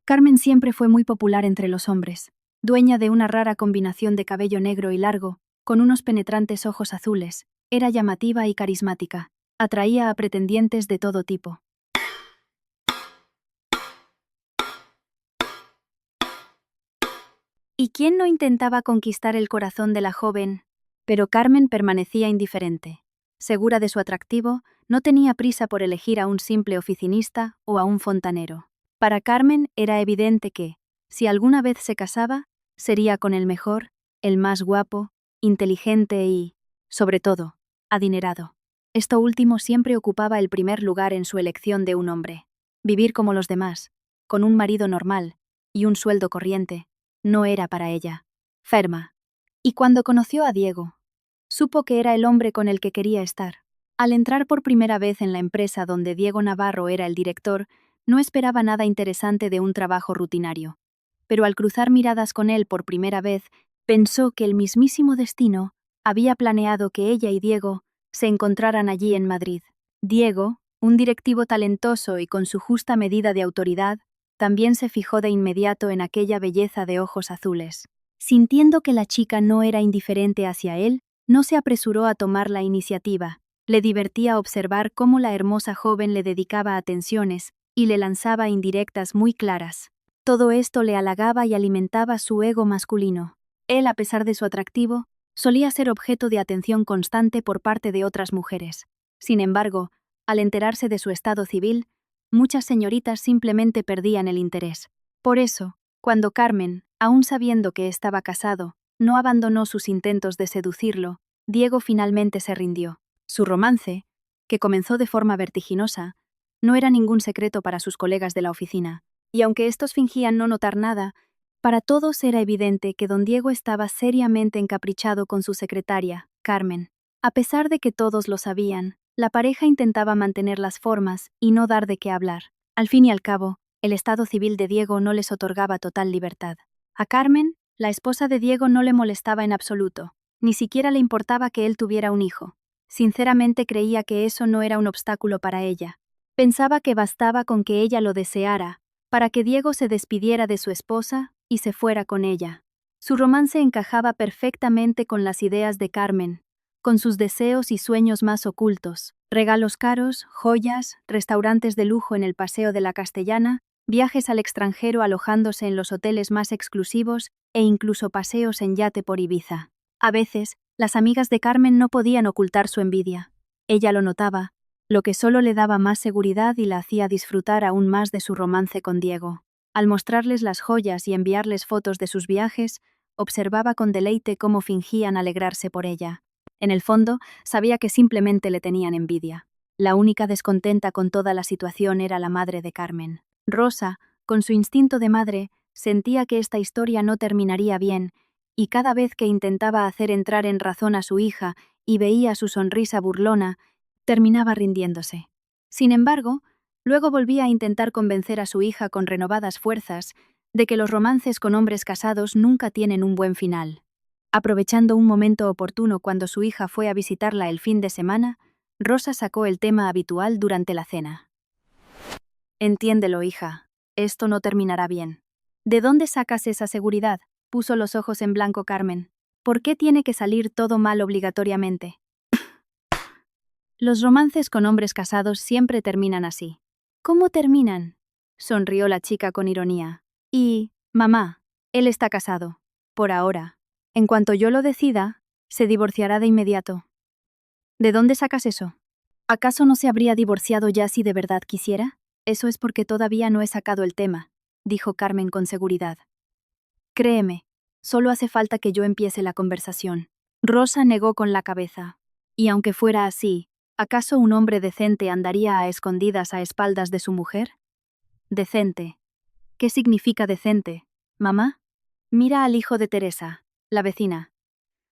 Carmen siempre fue muy popular entre los hombres, dueña de una rara combinación de cabello negro y largo, con unos penetrantes ojos azules, era llamativa y carismática, atraía a pretendientes de todo tipo. ¿Y quién no intentaba conquistar el corazón de la joven? Pero Carmen permanecía indiferente. Segura de su atractivo, no tenía prisa por elegir a un simple oficinista o a un fontanero. Para Carmen era evidente que, si alguna vez se casaba, sería con el mejor, el más guapo, inteligente y, sobre todo, adinerado. Esto último siempre ocupaba el primer lugar en su elección de un hombre. Vivir como los demás, con un marido normal y un sueldo corriente, no era para ella. Ferma. Y cuando conoció a Diego, supo que era el hombre con el que quería estar. Al entrar por primera vez en la empresa donde Diego Navarro era el director, no esperaba nada interesante de un trabajo rutinario. Pero al cruzar miradas con él por primera vez, pensó que el mismísimo destino había planeado que ella y Diego se encontraran allí en Madrid. Diego, un directivo talentoso y con su justa medida de autoridad, también se fijó de inmediato en aquella belleza de ojos azules. Sintiendo que la chica no era indiferente hacia él, no se apresuró a tomar la iniciativa. Le divertía observar cómo la hermosa joven le dedicaba atenciones y le lanzaba indirectas muy claras. Todo esto le halagaba y alimentaba su ego masculino. Él, a pesar de su atractivo, solía ser objeto de atención constante por parte de otras mujeres. Sin embargo, al enterarse de su estado civil, muchas señoritas simplemente perdían el interés. Por eso, cuando Carmen, aún sabiendo que estaba casado, no abandonó sus intentos de seducirlo, Diego finalmente se rindió. Su romance, que comenzó de forma vertiginosa, no era ningún secreto para sus colegas de la oficina, y aunque estos fingían no notar nada, para todos era evidente que don Diego estaba seriamente encaprichado con su secretaria, Carmen. A pesar de que todos lo sabían, la pareja intentaba mantener las formas y no dar de qué hablar. Al fin y al cabo, el estado civil de Diego no les otorgaba total libertad. A Carmen, la esposa de Diego, no le molestaba en absoluto, ni siquiera le importaba que él tuviera un hijo. Sinceramente creía que eso no era un obstáculo para ella. Pensaba que bastaba con que ella lo deseara, para que Diego se despidiera de su esposa y se fuera con ella. Su romance encajaba perfectamente con las ideas de Carmen, con sus deseos y sueños más ocultos: regalos caros, joyas, restaurantes de lujo en el Paseo de la Castellana, viajes al extranjero alojándose en los hoteles más exclusivos e incluso paseos en yate por Ibiza. A veces, las amigas de Carmen no podían ocultar su envidia. Ella lo notaba, lo que solo le daba más seguridad y la hacía disfrutar aún más de su romance con Diego. Al mostrarles las joyas y enviarles fotos de sus viajes, observaba con deleite cómo fingían alegrarse por ella. En el fondo, sabía que simplemente le tenían envidia. La única descontenta con toda la situación era la madre de Carmen. Rosa, con su instinto de madre, sentía que esta historia no terminaría bien, y cada vez que intentaba hacer entrar en razón a su hija y veía su sonrisa burlona, terminaba rindiéndose. Sin embargo, luego volvía a intentar convencer a su hija con renovadas fuerzas de que los romances con hombres casados nunca tienen un buen final. Aprovechando un momento oportuno cuando su hija fue a visitarla el fin de semana, Rosa sacó el tema habitual durante la cena. «Entiéndelo, hija, esto no terminará bien». «¿De dónde sacas esa seguridad?», puso los ojos en blanco Carmen. «¿Por qué tiene que salir todo mal obligatoriamente?». «Los romances con hombres casados siempre terminan así». «¿Cómo terminan?», sonrió la chica con ironía. «Y, mamá, él está casado. Por ahora. En cuanto yo lo decida, se divorciará de inmediato». «¿De dónde sacas eso? ¿Acaso no se habría divorciado ya si de verdad quisiera?». «Eso es porque todavía no he sacado el tema», dijo Carmen con seguridad. «Créeme, solo hace falta que yo empiece la conversación». Rosa negó con la cabeza. «Y aunque fuera así, ¿acaso un hombre decente andaría a escondidas a espaldas de su mujer?». «Decente. ¿Qué significa decente, mamá?». «Mira al hijo de Teresa, la vecina.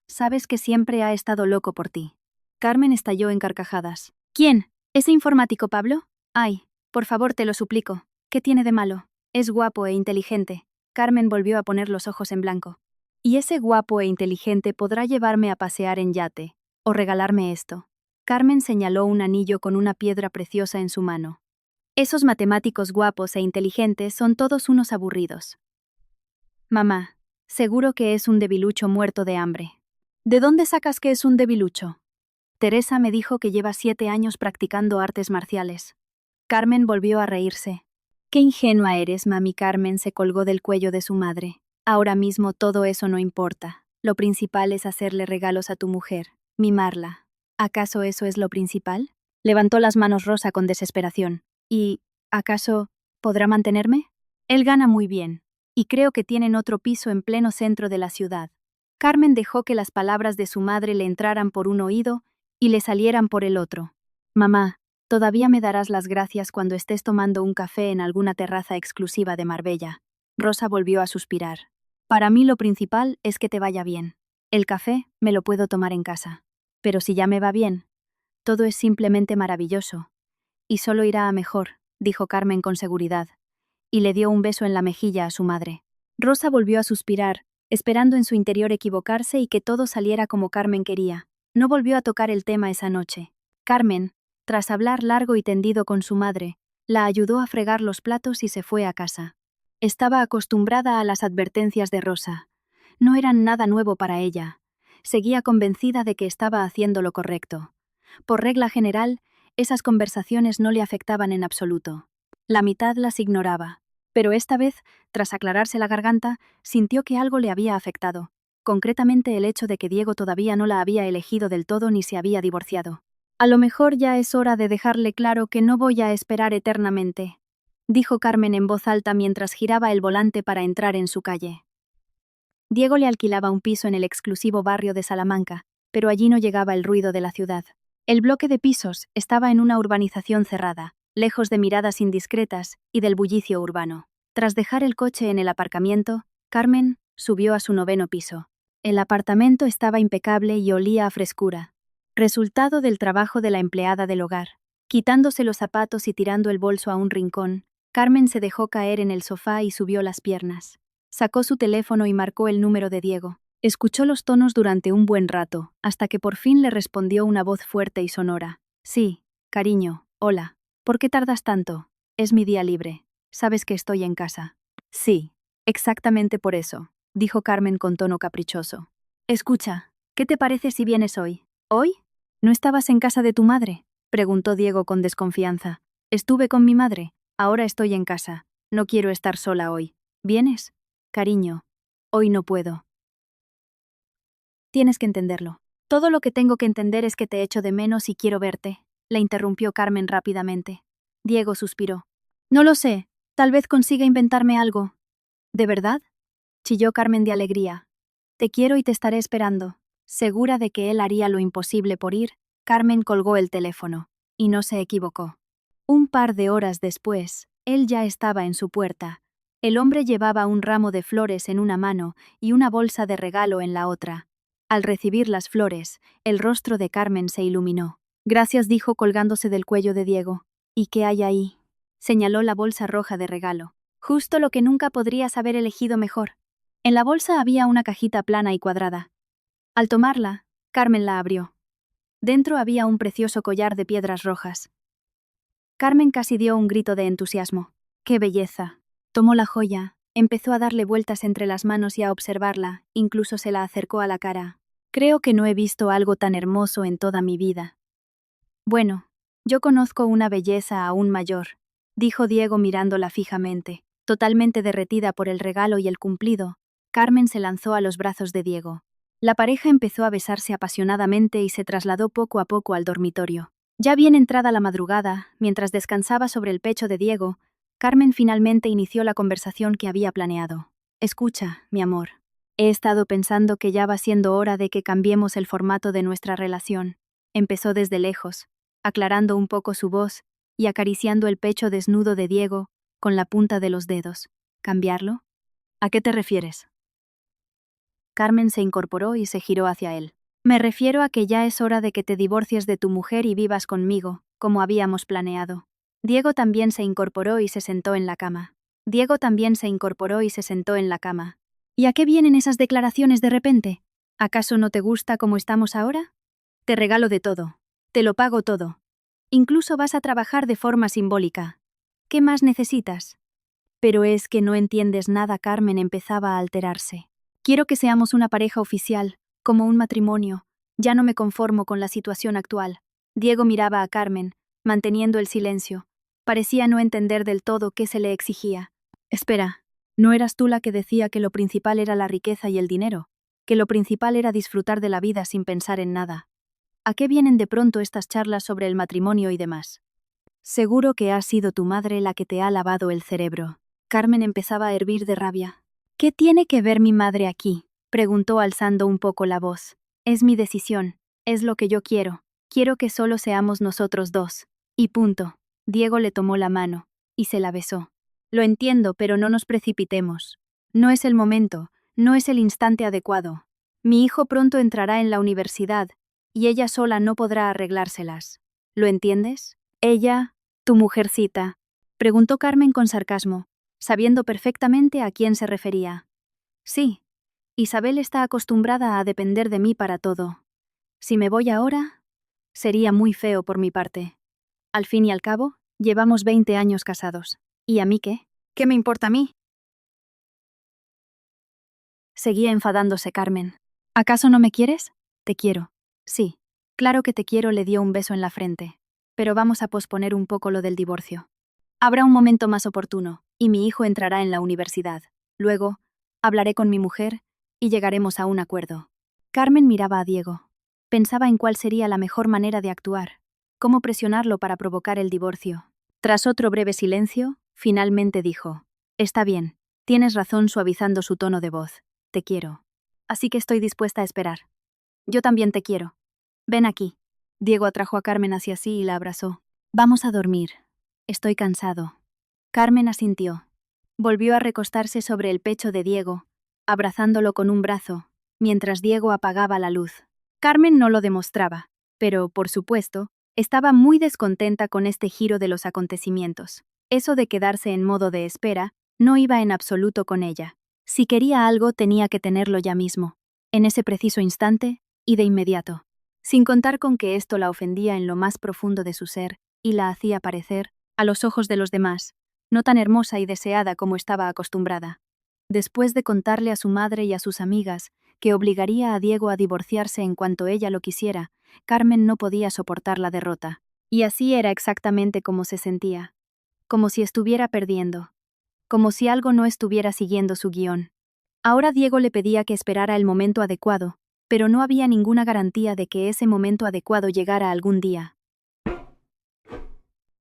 Sabes que siempre ha estado loco por ti». Carmen estalló en carcajadas. «¿Quién? ¿Ese informático Pablo? Ay, por favor, te lo suplico. ¿Qué tiene de malo? Es guapo e inteligente». Carmen volvió a poner los ojos en blanco. «Y ese guapo e inteligente podrá llevarme a pasear en yate, o regalarme esto». Carmen señaló un anillo con una piedra preciosa en su mano. Esos matemáticos guapos e inteligentes son todos unos aburridos. Mamá, seguro que es un debilucho muerto de hambre. ¿De dónde sacas que es un debilucho? Teresa me dijo que lleva 7 años practicando artes marciales. Carmen volvió a reírse. Qué ingenua eres, mami. Carmen se colgó del cuello de su madre. Ahora mismo todo eso no importa. Lo principal es hacerle regalos a tu mujer, mimarla. ¿Acaso eso es lo principal? Levantó las manos Rosa con desesperación. ¿Y, acaso, podrá mantenerme? Él gana muy bien, y creo que tienen otro piso en pleno centro de la ciudad. Carmen dejó que las palabras de su madre le entraran por un oído y le salieran por el otro. Mamá, todavía me darás las gracias cuando estés tomando un café en alguna terraza exclusiva de Marbella. Rosa volvió a suspirar. Para mí lo principal es que te vaya bien. El café me lo puedo tomar en casa. Pero si ya me va bien, todo es simplemente maravilloso. Y solo irá a mejor, dijo Carmen con seguridad, y le dio un beso en la mejilla a su madre. Rosa volvió a suspirar, esperando en su interior equivocarse y que todo saliera como Carmen quería. No volvió a tocar el tema esa noche. Carmen, tras hablar largo y tendido con su madre, la ayudó a fregar los platos y se fue a casa. Estaba acostumbrada a las advertencias de Rosa. No eran nada nuevo para ella. Seguía convencida de que estaba haciendo lo correcto. Por regla general, esas conversaciones no le afectaban en absoluto. La mitad las ignoraba. Pero esta vez, tras aclararse la garganta, sintió que algo le había afectado. Concretamente el hecho de que Diego todavía no la había elegido del todo ni se había divorciado. A lo mejor ya es hora de dejarle claro que no voy a esperar eternamente, dijo Carmen en voz alta mientras giraba el volante para entrar en su calle. Diego le alquilaba un piso en el exclusivo barrio de Salamanca, pero allí no llegaba el ruido de la ciudad. El bloque de pisos estaba en una urbanización cerrada, lejos de miradas indiscretas y del bullicio urbano. Tras dejar el coche en el aparcamiento, Carmen subió a su 9º piso. El apartamento estaba impecable y olía a frescura, resultado del trabajo de la empleada del hogar. Quitándose los zapatos y tirando el bolso a un rincón, Carmen se dejó caer en el sofá y subió las piernas. Sacó su teléfono y marcó el número de Diego. Escuchó los tonos durante un buen rato, hasta que por fin le respondió una voz fuerte y sonora. Sí, cariño, hola. ¿Por qué tardas tanto? Es mi día libre. ¿Sabes que estoy en casa? Sí, exactamente por eso, dijo Carmen con tono caprichoso. Escucha, ¿qué te parece si vienes hoy? ¿Hoy? ¿No estabas en casa de tu madre?, preguntó Diego con desconfianza. Estuve con mi madre, ahora estoy en casa. No quiero estar sola hoy. ¿Vienes? Cariño, hoy no puedo. Tienes que entenderlo. Todo lo que tengo que entender es que te echo de menos y quiero verte, le interrumpió Carmen rápidamente. Diego suspiró. No lo sé, tal vez consiga inventarme algo. ¿De verdad? Chilló Carmen de alegría. Te quiero y te estaré esperando. Segura de que él haría lo imposible por ir, Carmen colgó el teléfono, y no se equivocó. Un par de horas después, él ya estaba en su puerta. El hombre llevaba un ramo de flores en una mano y una bolsa de regalo en la otra. Al recibir las flores, el rostro de Carmen se iluminó. Gracias, dijo colgándose del cuello de Diego. ¿Y qué hay ahí? Señaló la bolsa roja de regalo. Justo lo que nunca podrías haber elegido mejor. En la bolsa había una cajita plana y cuadrada. Al tomarla, Carmen la abrió. Dentro había un precioso collar de piedras rojas. Carmen casi dio un grito de entusiasmo. ¡Qué belleza! Tomó la joya, empezó a darle vueltas entre las manos y a observarla, incluso se la acercó a la cara. Creo que no he visto algo tan hermoso en toda mi vida. Bueno, yo conozco una belleza aún mayor, dijo Diego mirándola fijamente. Totalmente derretida por el regalo y el cumplido, Carmen se lanzó a los brazos de Diego. La pareja empezó a besarse apasionadamente y se trasladó poco a poco al dormitorio. Ya bien entrada la madrugada, mientras descansaba sobre el pecho de Diego, Carmen finalmente inició la conversación que había planeado. Escucha, mi amor. He estado pensando que ya va siendo hora de que cambiemos el formato de nuestra relación. Empezó desde lejos, aclarando un poco su voz y acariciando el pecho desnudo de Diego con la punta de los dedos. ¿Cambiarlo? ¿A qué te refieres? Carmen se incorporó y se giró hacia él. Me refiero a que ya es hora de que te divorcies de tu mujer y vivas conmigo, como habíamos planeado. Diego también se incorporó y se sentó en la cama. ¿Y a qué vienen esas declaraciones de repente? ¿Acaso no te gusta como estamos ahora? Te regalo de todo. Te lo pago todo. Incluso vas a trabajar de forma simbólica. ¿Qué más necesitas? Pero es que no entiendes nada. Carmen empezaba a alterarse. Quiero que seamos una pareja oficial, como un matrimonio. Ya no me conformo con la situación actual. Diego miraba a Carmen, manteniendo el silencio. Parecía no entender del todo qué se le exigía. Espera, ¿no eras tú la que decía que lo principal era la riqueza y el dinero? Que lo principal era disfrutar de la vida sin pensar en nada. ¿A qué vienen de pronto estas charlas sobre el matrimonio y demás? Seguro que ha sido tu madre la que te ha lavado el cerebro. Carmen empezaba a hervir de rabia. ¿Qué tiene que ver mi madre aquí? Preguntó alzando un poco la voz. Es mi decisión, es lo que yo quiero. Quiero que solo seamos nosotros dos. Y punto. Diego le tomó la mano, y se la besó. Lo entiendo, pero no nos precipitemos. No es el momento, no es el instante adecuado. Mi hijo pronto entrará en la universidad, y ella sola no podrá arreglárselas. ¿Lo entiendes? Ella, tu mujercita, preguntó Carmen con sarcasmo, sabiendo perfectamente a quién se refería. Sí, Isabel está acostumbrada a depender de mí para todo. Si me voy ahora, sería muy feo por mi parte. Al fin y al cabo, llevamos 20 años casados. ¿Y a mí qué? ¿Qué me importa a mí? Seguía enfadándose Carmen. ¿Acaso no me quieres? Te quiero. Sí, claro que te quiero. Le dio un beso en la frente. Pero vamos a posponer un poco lo del divorcio. Habrá un momento más oportuno, y mi hijo entrará en la universidad. Luego, hablaré con mi mujer, y llegaremos a un acuerdo. Carmen miraba a Diego. Pensaba en cuál sería la mejor manera de actuar, cómo presionarlo para provocar el divorcio. Tras otro breve silencio, finalmente dijo: Está bien, tienes razón, suavizando su tono de voz. Te quiero. Así que estoy dispuesta a esperar. Yo también te quiero. Ven aquí. Diego atrajo a Carmen hacia sí y la abrazó. Vamos a dormir. Estoy cansado. Carmen asintió. Volvió a recostarse sobre el pecho de Diego, abrazándolo con un brazo, mientras Diego apagaba la luz. Carmen no lo demostraba, pero, por supuesto, estaba muy descontenta con este giro de los acontecimientos. Eso de quedarse en modo de espera no iba en absoluto con ella. Si quería algo tenía que tenerlo ya mismo, en ese preciso instante y de inmediato, sin contar con que esto la ofendía en lo más profundo de su ser y la hacía parecer, a los ojos de los demás, no tan hermosa y deseada como estaba acostumbrada. Después de contarle a su madre y a sus amigas que obligaría a Diego a divorciarse en cuanto ella lo quisiera, Carmen no podía soportar la derrota. Y así era exactamente como se sentía. Como si estuviera perdiendo. Como si algo no estuviera siguiendo su guión. Ahora Diego le pedía que esperara el momento adecuado, pero no había ninguna garantía de que ese momento adecuado llegara algún día.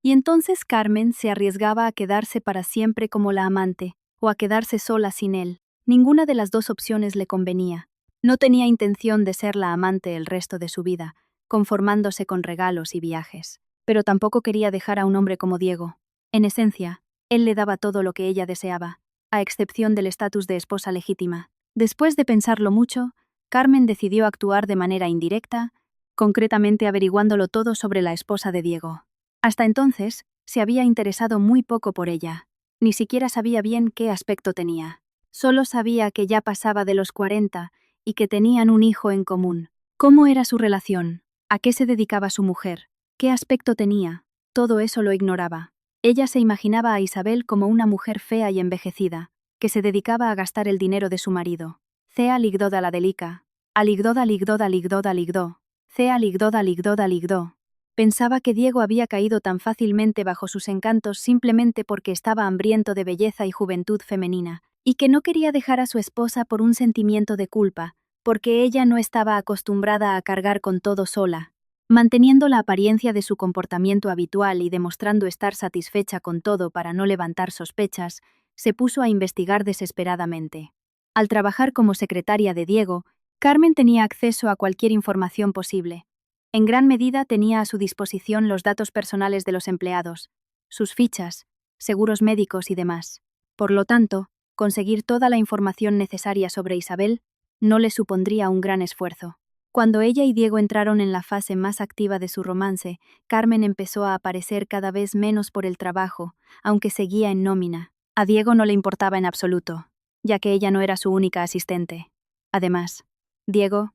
Y entonces Carmen se arriesgaba a quedarse para siempre como la amante, o a quedarse sola sin él. Ninguna de las dos opciones le convenía. No tenía intención de ser la amante el resto de su vida, conformándose con regalos y viajes. Pero tampoco quería dejar a un hombre como Diego. En esencia, él le daba todo lo que ella deseaba, a excepción del estatus de esposa legítima. Después de pensarlo mucho, Carmen decidió actuar de manera indirecta, concretamente averiguándolo todo sobre la esposa de Diego. Hasta entonces, se había interesado muy poco por ella. Ni siquiera sabía bien qué aspecto tenía. Solo sabía que ya pasaba de los 40 y que tenían un hijo en común. ¿Cómo era su relación? ¿A qué se dedicaba su mujer? ¿Qué aspecto tenía? Todo eso lo ignoraba. Ella se imaginaba a Isabel como una mujer fea y envejecida, que se dedicaba a gastar el dinero de su marido. Cea ligdoda la delica. Aligdoda ligdoda ligdoda ligdó. Cea ligdoda ligdoda ligdó. Pensaba que Diego había caído tan fácilmente bajo sus encantos simplemente porque estaba hambriento de belleza y juventud femenina, y que no quería dejar a su esposa por un sentimiento de culpa, porque ella no estaba acostumbrada a cargar con todo sola. Manteniendo la apariencia de su comportamiento habitual y demostrando estar satisfecha con todo para no levantar sospechas, se puso a investigar desesperadamente. Al trabajar como secretaria de Diego, Carmen tenía acceso a cualquier información posible. En gran medida tenía a su disposición los datos personales de los empleados, sus fichas, seguros médicos y demás. Por lo tanto, conseguir toda la información necesaria sobre Isabel no le supondría un gran esfuerzo. Cuando ella y Diego entraron en la fase más activa de su romance, Carmen empezó a aparecer cada vez menos por el trabajo, aunque seguía en nómina. A Diego no le importaba en absoluto, ya que ella no era su única asistente. Además, Diego,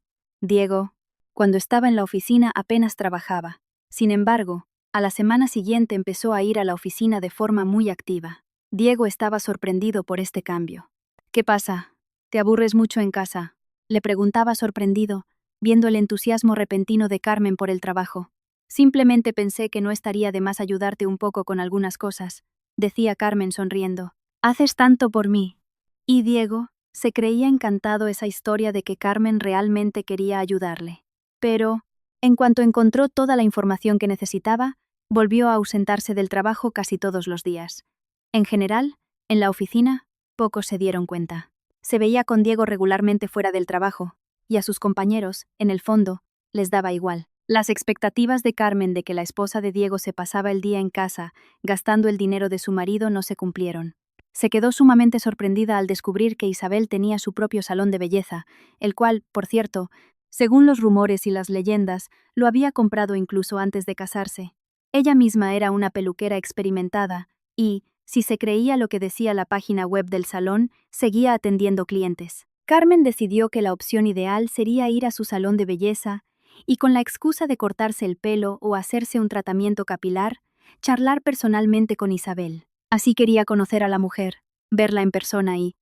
cuando estaba en la oficina apenas trabajaba. Sin embargo, A la semana siguiente empezó a ir a la oficina de forma muy activa. Diego estaba sorprendido por este cambio. ¿Qué pasa? ¿Te aburres mucho en casa?, le preguntaba sorprendido, viendo el entusiasmo repentino de Carmen por el trabajo. Simplemente pensé que no estaría de más ayudarte un poco con algunas cosas, decía Carmen sonriendo. Haces tanto por mí. Y Diego se creía encantado esa historia de que Carmen realmente quería ayudarle. Pero, en cuanto encontró toda la información que necesitaba, volvió a ausentarse del trabajo casi todos los días. En general, en la oficina, pocos se dieron cuenta. Se veía con Diego regularmente fuera del trabajo, y a sus compañeros, en el fondo, les daba igual. Las expectativas de Carmen de que la esposa de Diego se pasaba el día en casa, gastando el dinero de su marido, no se cumplieron. Se quedó sumamente sorprendida al descubrir que Isabel tenía su propio salón de belleza, el cual, por cierto, según los rumores y las leyendas, lo había comprado incluso antes de casarse. Ella misma era una peluquera experimentada y, si se creía lo que decía la página web del salón, seguía atendiendo clientes. Carmen decidió que la opción ideal sería ir a su salón de belleza y, con la excusa de cortarse el pelo o hacerse un tratamiento capilar, charlar personalmente con Isabel. Así quería conocer a la mujer, verla en persona y,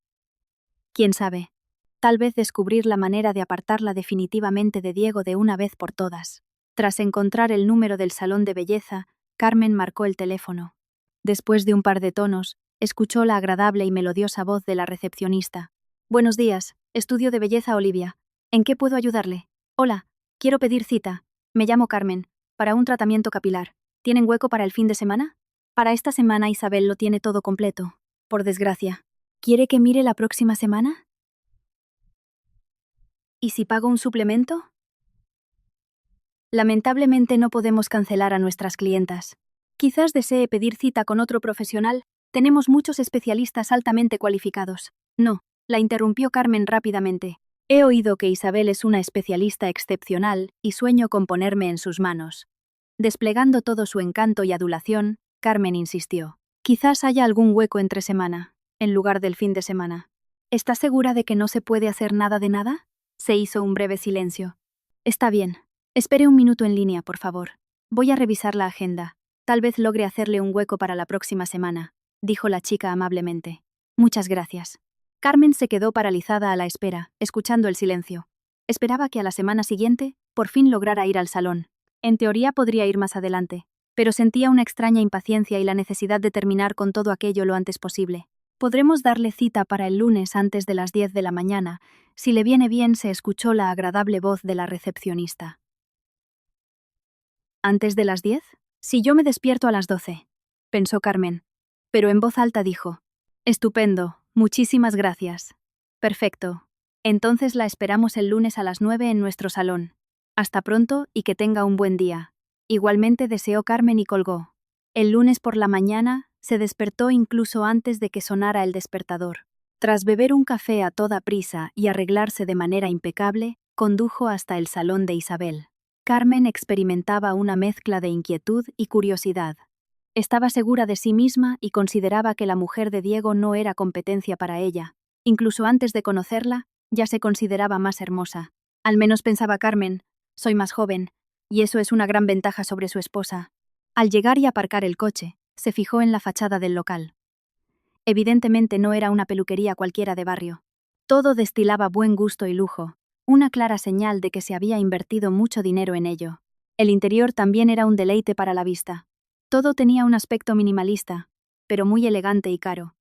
quién sabe, tal vez descubrir la manera de apartarla definitivamente de Diego de una vez por todas. Tras encontrar el número del salón de belleza, Carmen marcó el teléfono. Después de un par de tonos, escuchó la agradable y melodiosa voz de la recepcionista. Buenos días, estudio de belleza Olivia. ¿En qué puedo ayudarle? Hola, quiero pedir cita. Me llamo Carmen, para un tratamiento capilar. ¿Tienen hueco para el fin de semana? Para esta semana Isabel lo tiene todo completo, por desgracia. ¿Quiere que mire la próxima semana? ¿Y si pago un suplemento? Lamentablemente no podemos cancelar a nuestras clientas. Quizás desee pedir cita con otro profesional. Tenemos muchos especialistas altamente cualificados. No, la interrumpió Carmen rápidamente. He oído que Isabel es una especialista excepcional y sueño con ponerme en sus manos. Desplegando todo su encanto y adulación, Carmen insistió. Quizás haya algún hueco entre semana, en lugar del fin de semana. ¿Estás segura de que no se puede hacer nada de nada? Se hizo un breve silencio. Está bien. Espere un minuto en línea, por favor. Voy a revisar la agenda. Tal vez logre hacerle un hueco para la próxima semana, dijo la chica amablemente. Muchas gracias. Carmen se quedó paralizada a la espera, escuchando el silencio. Esperaba que a la semana siguiente, por fin lograra ir al salón. En teoría podría ir más adelante, pero sentía una extraña impaciencia y la necesidad de terminar con todo aquello lo antes posible. Podremos darle cita para el lunes antes de las 10 de la mañana. Si le viene bien, se escuchó la agradable voz de la recepcionista. ¿Antes de las 10? Si yo me despierto a las 12, pensó Carmen. Pero en voz alta dijo: Estupendo, muchísimas gracias. Perfecto. Entonces la esperamos el lunes a las 9 en nuestro salón. Hasta pronto y que tenga un buen día. Igualmente deseó Carmen y colgó. El lunes por la mañana se despertó incluso antes de que sonara el despertador. Tras beber un café a toda prisa y arreglarse de manera impecable, condujo hasta el salón de Isabel. Carmen experimentaba una mezcla de inquietud y curiosidad. Estaba segura de sí misma y consideraba que la mujer de Diego no era competencia para ella. Incluso antes de conocerla, ya se consideraba más hermosa. Al menos pensaba Carmen, soy más joven, y eso es una gran ventaja sobre su esposa. Al llegar y aparcar el coche, se fijó en la fachada del local. Evidentemente no era una peluquería cualquiera de barrio. Todo destilaba buen gusto y lujo, una clara señal de que se había invertido mucho dinero en ello. El interior también era un deleite para la vista. Todo tenía un aspecto minimalista, pero muy elegante y caro.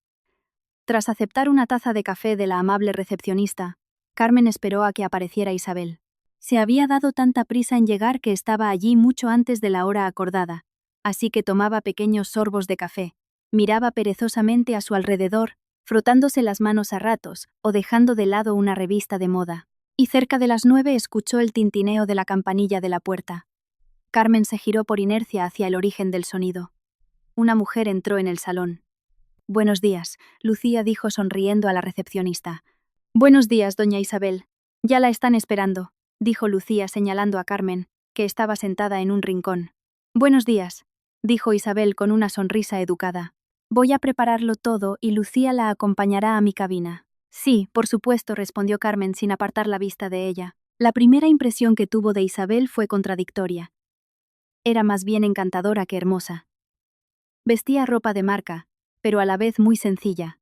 Tras aceptar una taza de café de la amable recepcionista, Carmen esperó a que apareciera Isabel. Se había dado tanta prisa en llegar que estaba allí mucho antes de la hora acordada, así que tomaba pequeños sorbos de café, miraba perezosamente a su alrededor, frotándose las manos a ratos o dejando de lado una revista de moda. Y cerca de las 9 escuchó el tintineo de la campanilla de la puerta. Carmen se giró por inercia hacia el origen del sonido. Una mujer entró en el salón. Buenos días, Lucía dijo sonriendo a la recepcionista. Buenos días, doña Isabel. Ya la están esperando, dijo Lucía señalando a Carmen, que estaba sentada en un rincón. Buenos días, dijo Isabel con una sonrisa educada. Voy a prepararlo todo y Lucía la acompañará a mi cabina. Sí, por supuesto, respondió Carmen sin apartar la vista de ella. La primera impresión que tuvo de Isabel fue contradictoria. era más bien encantadora que hermosa. Vestía ropa de marca, pero a la vez muy sencilla.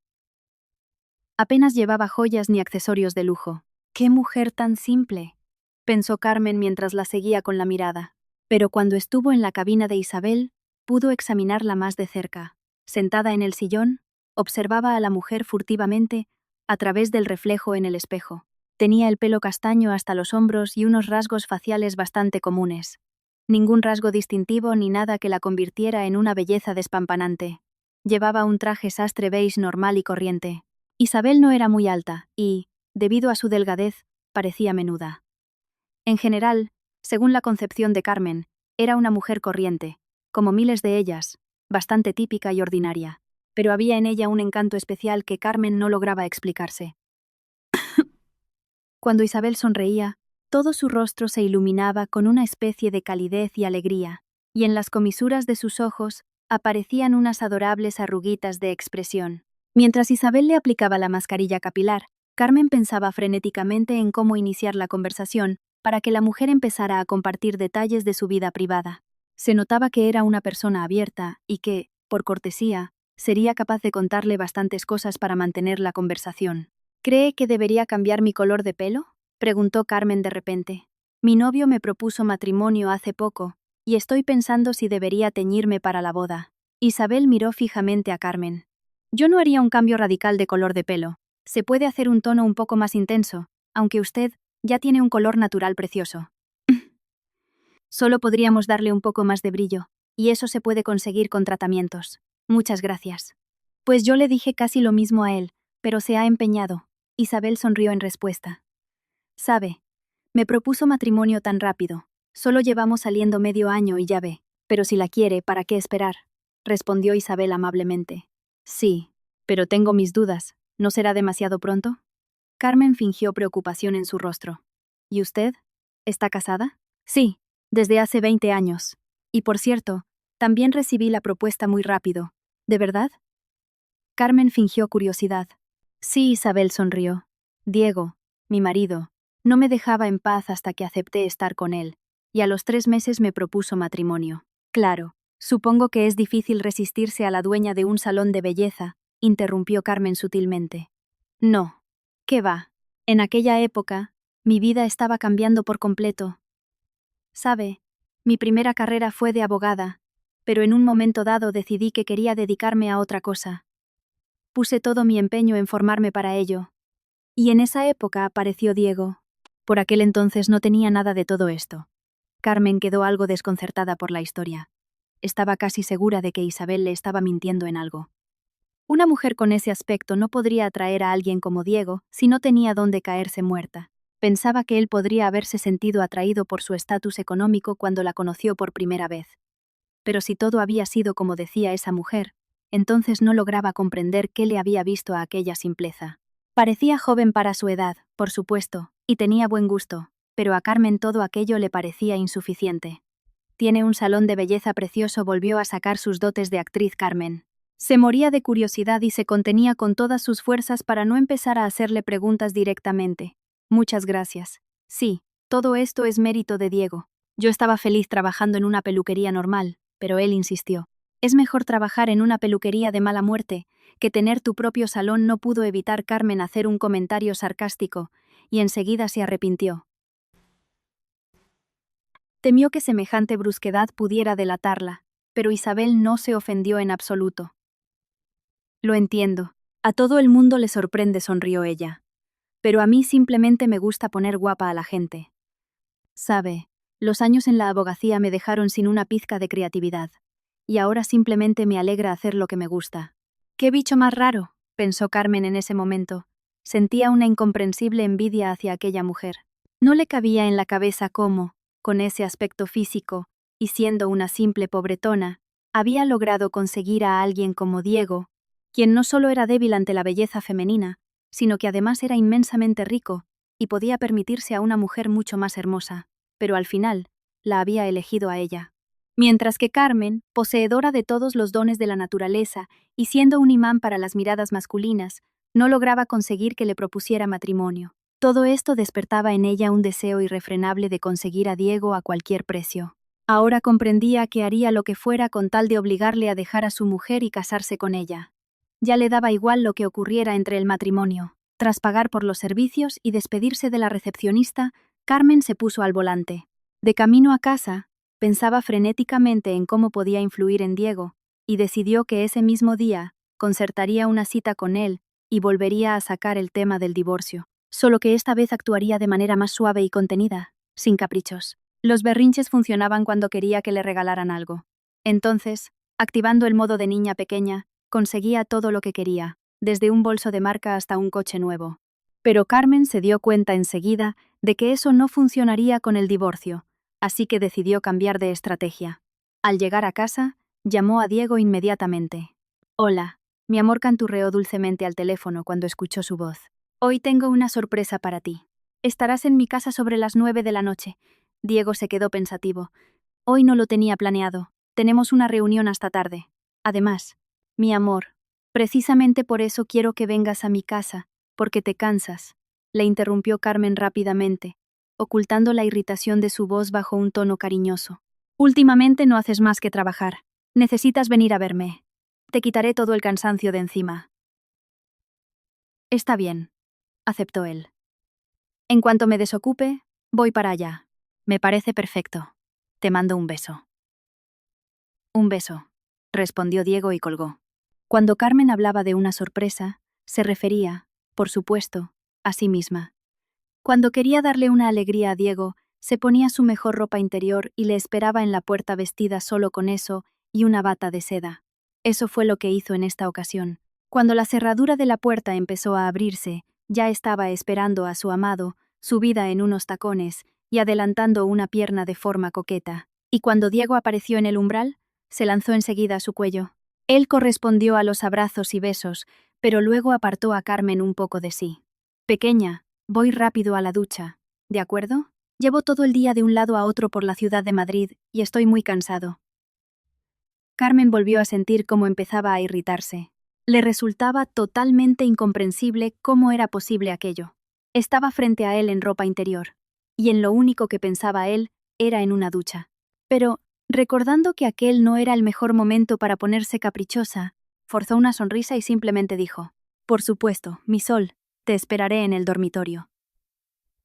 Apenas llevaba joyas ni accesorios de lujo. ¡Qué mujer tan simple!, pensó Carmen mientras la seguía con la mirada. Pero cuando estuvo en la cabina de Isabel, pudo examinarla más de cerca. Sentada en el sillón, observaba a la mujer furtivamente a través del reflejo en el espejo. Tenía el pelo castaño hasta los hombros y unos rasgos faciales bastante comunes. Ningún rasgo distintivo ni nada que la convirtiera en una belleza despampanante. Llevaba un traje sastre beige normal y corriente. Isabel no era muy alta y, debido a su delgadez, parecía menuda. En general, según la concepción de Carmen, era una mujer corriente, como miles de ellas, bastante típica y ordinaria, pero había en ella un encanto especial que Carmen no lograba explicarse. Cuando Isabel sonreía, todo su rostro se iluminaba con una especie de calidez y alegría, y en las comisuras de sus ojos aparecían unas adorables arruguitas de expresión. Mientras Isabel le aplicaba la mascarilla capilar, Carmen pensaba frenéticamente en cómo iniciar la conversación para que la mujer empezara a compartir detalles de su vida privada. Se notaba que era una persona abierta y que, por cortesía, sería capaz de contarle bastantes cosas para mantener la conversación. ¿Cree que debería cambiar mi color de pelo?, preguntó Carmen de repente. Mi novio me propuso matrimonio hace poco, y estoy pensando si debería teñirme para la boda. Isabel miró fijamente a Carmen. Yo no haría un cambio radical de color de pelo. Se puede hacer un tono un poco más intenso, aunque usted ya tiene un color natural precioso. Solo podríamos darle un poco más de brillo, y eso se puede conseguir con tratamientos. Muchas gracias. Pues yo le dije casi lo mismo a él, pero se ha empeñado. Isabel sonrió en respuesta. Sabe, me propuso matrimonio tan rápido. Solo llevamos saliendo medio año y ya ve. Pero si la quiere, ¿para qué esperar?, respondió Isabel amablemente. Sí, pero tengo mis dudas. ¿No será demasiado pronto? Carmen fingió preocupación en su rostro. ¿Y usted? ¿Está casada? Sí, desde hace 20 años. Y por cierto, también recibí la propuesta muy rápido. ¿De verdad? Carmen fingió curiosidad. Sí, Isabel sonrió. Diego, mi marido, no me dejaba en paz hasta que acepté estar con él, y a los 3 meses me propuso matrimonio. Claro, supongo que es difícil resistirse a la dueña de un salón de belleza, interrumpió Carmen sutilmente. No. ¿Qué va? En aquella época, mi vida estaba cambiando por completo. Sabe, mi primera carrera fue de abogada, pero en un momento dado decidí que quería dedicarme a otra cosa. Puse todo mi empeño en formarme para ello. Y en esa época apareció Diego. Por aquel entonces no tenía nada de todo esto. Carmen quedó algo desconcertada por la historia. Estaba casi segura de que Isabel le estaba mintiendo en algo. Una mujer con ese aspecto no podría atraer a alguien como Diego si no tenía dónde caerse muerta. Pensaba que él podría haberse sentido atraído por su estatus económico cuando la conoció por primera vez. Pero si todo había sido como decía esa mujer, entonces no lograba comprender qué le había visto a aquella simpleza. Parecía joven para su edad, por supuesto, y tenía buen gusto, pero a Carmen todo aquello le parecía insuficiente. Tiene un salón de belleza precioso, volvió a sacar sus dotes de actriz Carmen. Se moría de curiosidad y se contenía con todas sus fuerzas para no empezar a hacerle preguntas directamente. Muchas gracias. Sí, todo esto es mérito de Diego. Yo estaba feliz trabajando en una peluquería normal, pero él insistió. Es mejor trabajar en una peluquería de mala muerte que tener tu propio salón. No pudo evitar Carmen hacer un comentario sarcástico, y enseguida se arrepintió. Temió que semejante brusquedad pudiera delatarla, pero Isabel no se ofendió en absoluto. Lo entiendo. A todo el mundo le sorprende, sonrió ella. Pero a mí simplemente me gusta poner guapa a la gente. Sabe, los años en la abogacía me dejaron sin una pizca de creatividad. Y ahora simplemente me alegra hacer lo que me gusta. ¡Qué bicho más raro!, pensó Carmen en ese momento. Sentía una incomprensible envidia hacia aquella mujer. No le cabía en la cabeza cómo, con ese aspecto físico, y siendo una simple pobretona, había logrado conseguir a alguien como Diego, quien no solo era débil ante la belleza femenina, sino que además era inmensamente rico, y podía permitirse a una mujer mucho más hermosa, pero al final, la había elegido a ella. Mientras que Carmen, poseedora de todos los dones de la naturaleza y siendo un imán para las miradas masculinas, no lograba conseguir que le propusiera matrimonio. Todo esto despertaba en ella un deseo irrefrenable de conseguir a Diego a cualquier precio. Ahora comprendía que haría lo que fuera con tal de obligarle a dejar a su mujer y casarse con ella. Ya le daba igual lo que ocurriera entre el matrimonio. Tras pagar por los servicios y despedirse de la recepcionista, Carmen se puso al volante. De camino a casa, pensaba frenéticamente en cómo podía influir en Diego, y decidió que ese mismo día concertaría una cita con él y volvería a sacar el tema del divorcio. Solo que esta vez actuaría de manera más suave y contenida, sin caprichos. Los berrinches funcionaban cuando quería que le regalaran algo. Entonces, activando el modo de niña pequeña, conseguía todo lo que quería, desde un bolso de marca hasta un coche nuevo. Pero Carmen se dio cuenta enseguida de que eso no funcionaría con el divorcio, así que decidió cambiar de estrategia. Al llegar a casa, llamó a Diego inmediatamente. «Hola», mi amor canturreó dulcemente al teléfono cuando escuchó su voz. «Hoy tengo una sorpresa para ti. Estarás en mi casa sobre las 9 de la noche». Diego se quedó pensativo. «Hoy no lo tenía planeado. Tenemos una reunión hasta tarde. Además, mi amor, precisamente por eso quiero que vengas a mi casa, porque te cansas», le interrumpió Carmen rápidamente, ocultando la irritación de su voz bajo un tono cariñoso. «Últimamente no haces más que trabajar. Necesitas venir a verme. Te quitaré todo el cansancio de encima». «Está bien», aceptó él. «En cuanto me desocupe, voy para allá. Me parece perfecto. Te mando un beso». «Un beso», respondió Diego y colgó. Cuando Carmen hablaba de una sorpresa, se refería, por supuesto, a sí misma. Cuando quería darle una alegría a Diego, se ponía su mejor ropa interior y le esperaba en la puerta vestida solo con eso y una bata de seda. Eso fue lo que hizo en esta ocasión. Cuando la cerradura de la puerta empezó a abrirse, ya estaba esperando a su amado, subida en unos tacones y adelantando una pierna de forma coqueta. Y cuando Diego apareció en el umbral, se lanzó enseguida a su cuello. Él correspondió a los abrazos y besos, pero luego apartó a Carmen un poco de sí. «Pequeña, voy rápido a la ducha, ¿de acuerdo? Llevo todo el día de un lado a otro por la ciudad de Madrid y estoy muy cansado». Carmen volvió a sentir cómo empezaba a irritarse. Le resultaba totalmente incomprensible cómo era posible aquello. Estaba frente a él en ropa interior, y en lo único que pensaba él era en una ducha. Pero, recordando que aquel no era el mejor momento para ponerse caprichosa, forzó una sonrisa y simplemente dijo: «Por supuesto, mi sol, te esperaré en el dormitorio».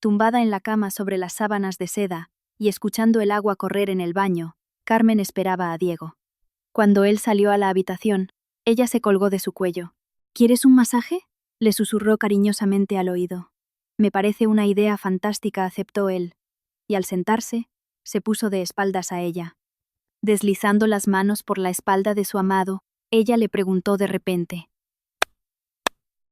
Tumbada en la cama sobre las sábanas de seda y escuchando el agua correr en el baño, Carmen esperaba a Diego. Cuando él salió a la habitación, ella se colgó de su cuello. «¿Quieres un masaje?», le susurró cariñosamente al oído. «Me parece una idea fantástica», aceptó él, y al sentarse, se puso de espaldas a ella. Deslizando las manos por la espalda de su amado, ella le preguntó de repente: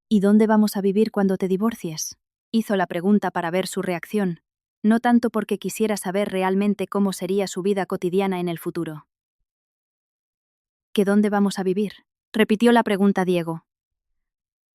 «¿Y dónde vamos a vivir cuando te divorcies?». Hizo la pregunta para ver su reacción, no tanto porque quisiera saber realmente cómo sería su vida cotidiana en el futuro. «¿Qué dónde vamos a vivir?», repitió la pregunta Diego.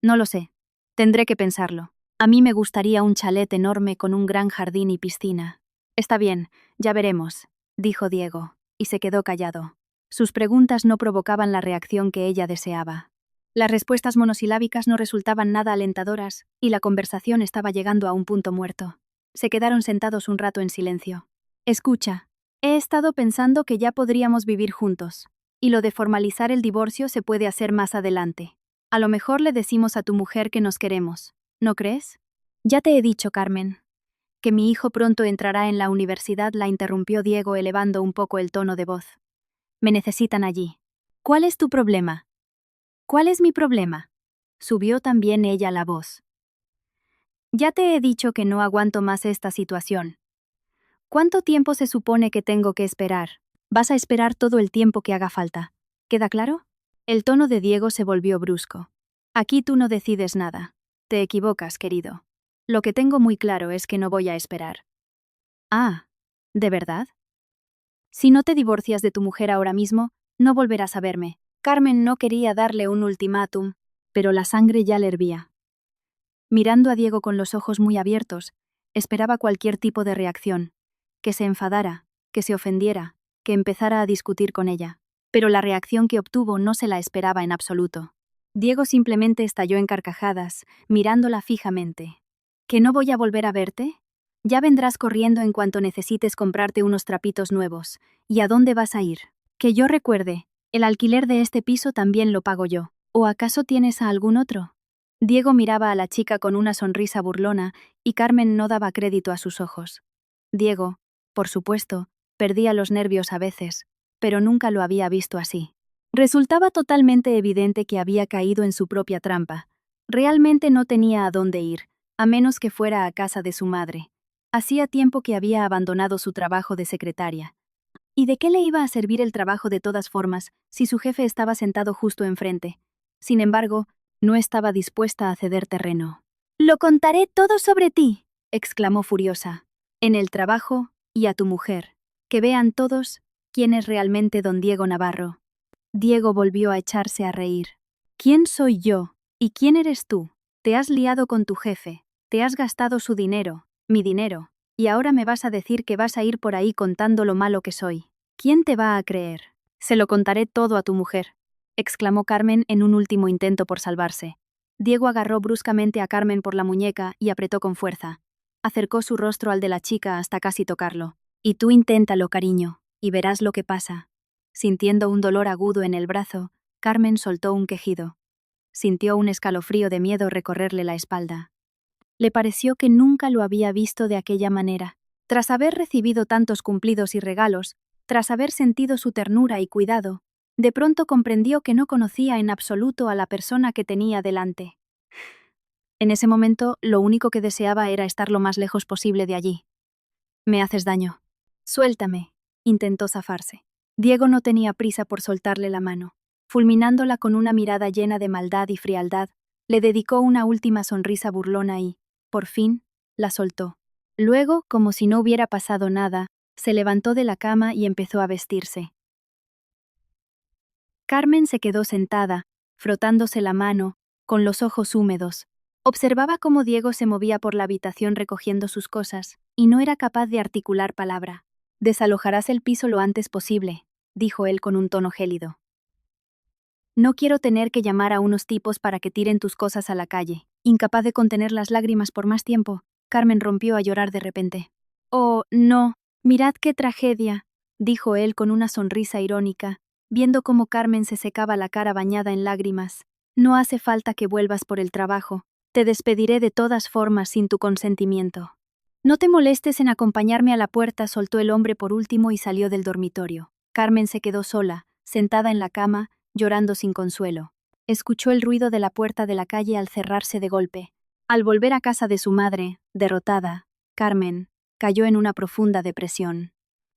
«No lo sé. Tendré que pensarlo. A mí me gustaría un chalet enorme con un gran jardín y piscina». «Está bien, ya veremos», dijo Diego, y se quedó callado. Sus preguntas no provocaban la reacción que ella deseaba. Las respuestas monosilábicas no resultaban nada alentadoras, y la conversación estaba llegando a un punto muerto. Se quedaron sentados un rato en silencio. «Escucha, he estado pensando que ya podríamos vivir juntos, y lo de formalizar el divorcio se puede hacer más adelante. A lo mejor le decimos a tu mujer que nos queremos, ¿no crees?». «Ya te he dicho, Carmen, que mi hijo pronto entrará en la universidad», la interrumpió Diego elevando un poco el tono de voz. «Me necesitan allí. ¿Cuál es tu problema?». «¿Cuál es mi problema?», subió también ella la voz. «Ya te he dicho que no aguanto más esta situación. ¿Cuánto tiempo se supone que tengo que esperar?». «Vas a esperar todo el tiempo que haga falta. ¿Queda claro?». El tono de Diego se volvió brusco. «Aquí tú no decides nada. Te equivocas, querido. Lo que tengo muy claro es que no voy a esperar». «Ah, ¿de verdad? Si no te divorcias de tu mujer ahora mismo, no volverás a verme». Carmen no quería darle un ultimátum, pero la sangre ya le hervía. Mirando a Diego con los ojos muy abiertos, esperaba cualquier tipo de reacción, que se enfadara, que se ofendiera, que empezara a discutir con ella. Pero la reacción que obtuvo no se la esperaba en absoluto. Diego simplemente estalló en carcajadas, mirándola fijamente. «¿Que no voy a volver a verte?». Ya vendrás corriendo en cuanto necesites comprarte unos trapitos nuevos. ¿Y a dónde vas a ir? Que yo recuerde, el alquiler de este piso también lo pago yo. ¿O acaso tienes a algún otro? Diego miraba a la chica con una sonrisa burlona y Carmen no daba crédito a sus ojos. Diego, por supuesto, perdía los nervios a veces, pero nunca lo había visto así. Resultaba totalmente evidente que había caído en su propia trampa. Realmente no tenía a dónde ir, a menos que fuera a casa de su madre. Hacía tiempo que había abandonado su trabajo de secretaria. ¿Y de qué le iba a servir el trabajo de todas formas, si su jefe estaba sentado justo enfrente? Sin embargo, no estaba dispuesta a ceder terreno. «Lo contaré todo sobre ti», exclamó furiosa. «En el trabajo y a tu mujer. Que vean todos quién es realmente don Diego Navarro». Diego volvió a echarse a reír. «¿Quién soy yo? ¿Y quién eres tú? Te has liado con tu jefe, te has gastado su dinero, mi dinero, y ahora me vas a decir que vas a ir por ahí contando lo malo que soy. ¿Quién te va a creer? Se lo contaré todo a tu mujer», exclamó Carmen en un último intento por salvarse. Diego agarró bruscamente a Carmen por la muñeca y apretó con fuerza. Acercó su rostro al de la chica hasta casi tocarlo. «Y tú inténtalo, cariño, y verás lo que pasa». Sintiendo un dolor agudo en el brazo, Carmen soltó un quejido. Sintió un escalofrío de miedo recorrerle la espalda. Le pareció que nunca lo había visto de aquella manera. Tras haber recibido tantos cumplidos y regalos, tras haber sentido su ternura y cuidado, de pronto comprendió que no conocía en absoluto a la persona que tenía delante. En ese momento, lo único que deseaba era estar lo más lejos posible de allí. «Me haces daño. Suéltame», intentó zafarse. Diego no tenía prisa por soltarle la mano. Fulminándola con una mirada llena de maldad y frialdad, le dedicó una última sonrisa burlona y, por fin, la soltó. Luego, como si no hubiera pasado nada, se levantó de la cama y empezó a vestirse. Carmen se quedó sentada, frotándose la mano, con los ojos húmedos. Observaba cómo Diego se movía por la habitación recogiendo sus cosas, y no era capaz de articular palabra. «Desalojarás el piso lo antes posible», dijo él con un tono gélido. «No quiero tener que llamar a unos tipos para que tiren tus cosas a la calle». Incapaz de contener las lágrimas por más tiempo, Carmen rompió a llorar de repente. «Oh, no, mirad qué tragedia», dijo él con una sonrisa irónica, viendo cómo Carmen se secaba la cara bañada en lágrimas. «No hace falta que vuelvas por el trabajo. Te despediré de todas formas sin tu consentimiento». «No te molestes en acompañarme a la puerta», soltó el hombre por último y salió del dormitorio. Carmen se quedó sola, sentada en la cama, llorando sin consuelo. Escuchó el ruido de la puerta de la calle al cerrarse de golpe. Al volver a casa de su madre, derrotada, Carmen cayó en una profunda depresión.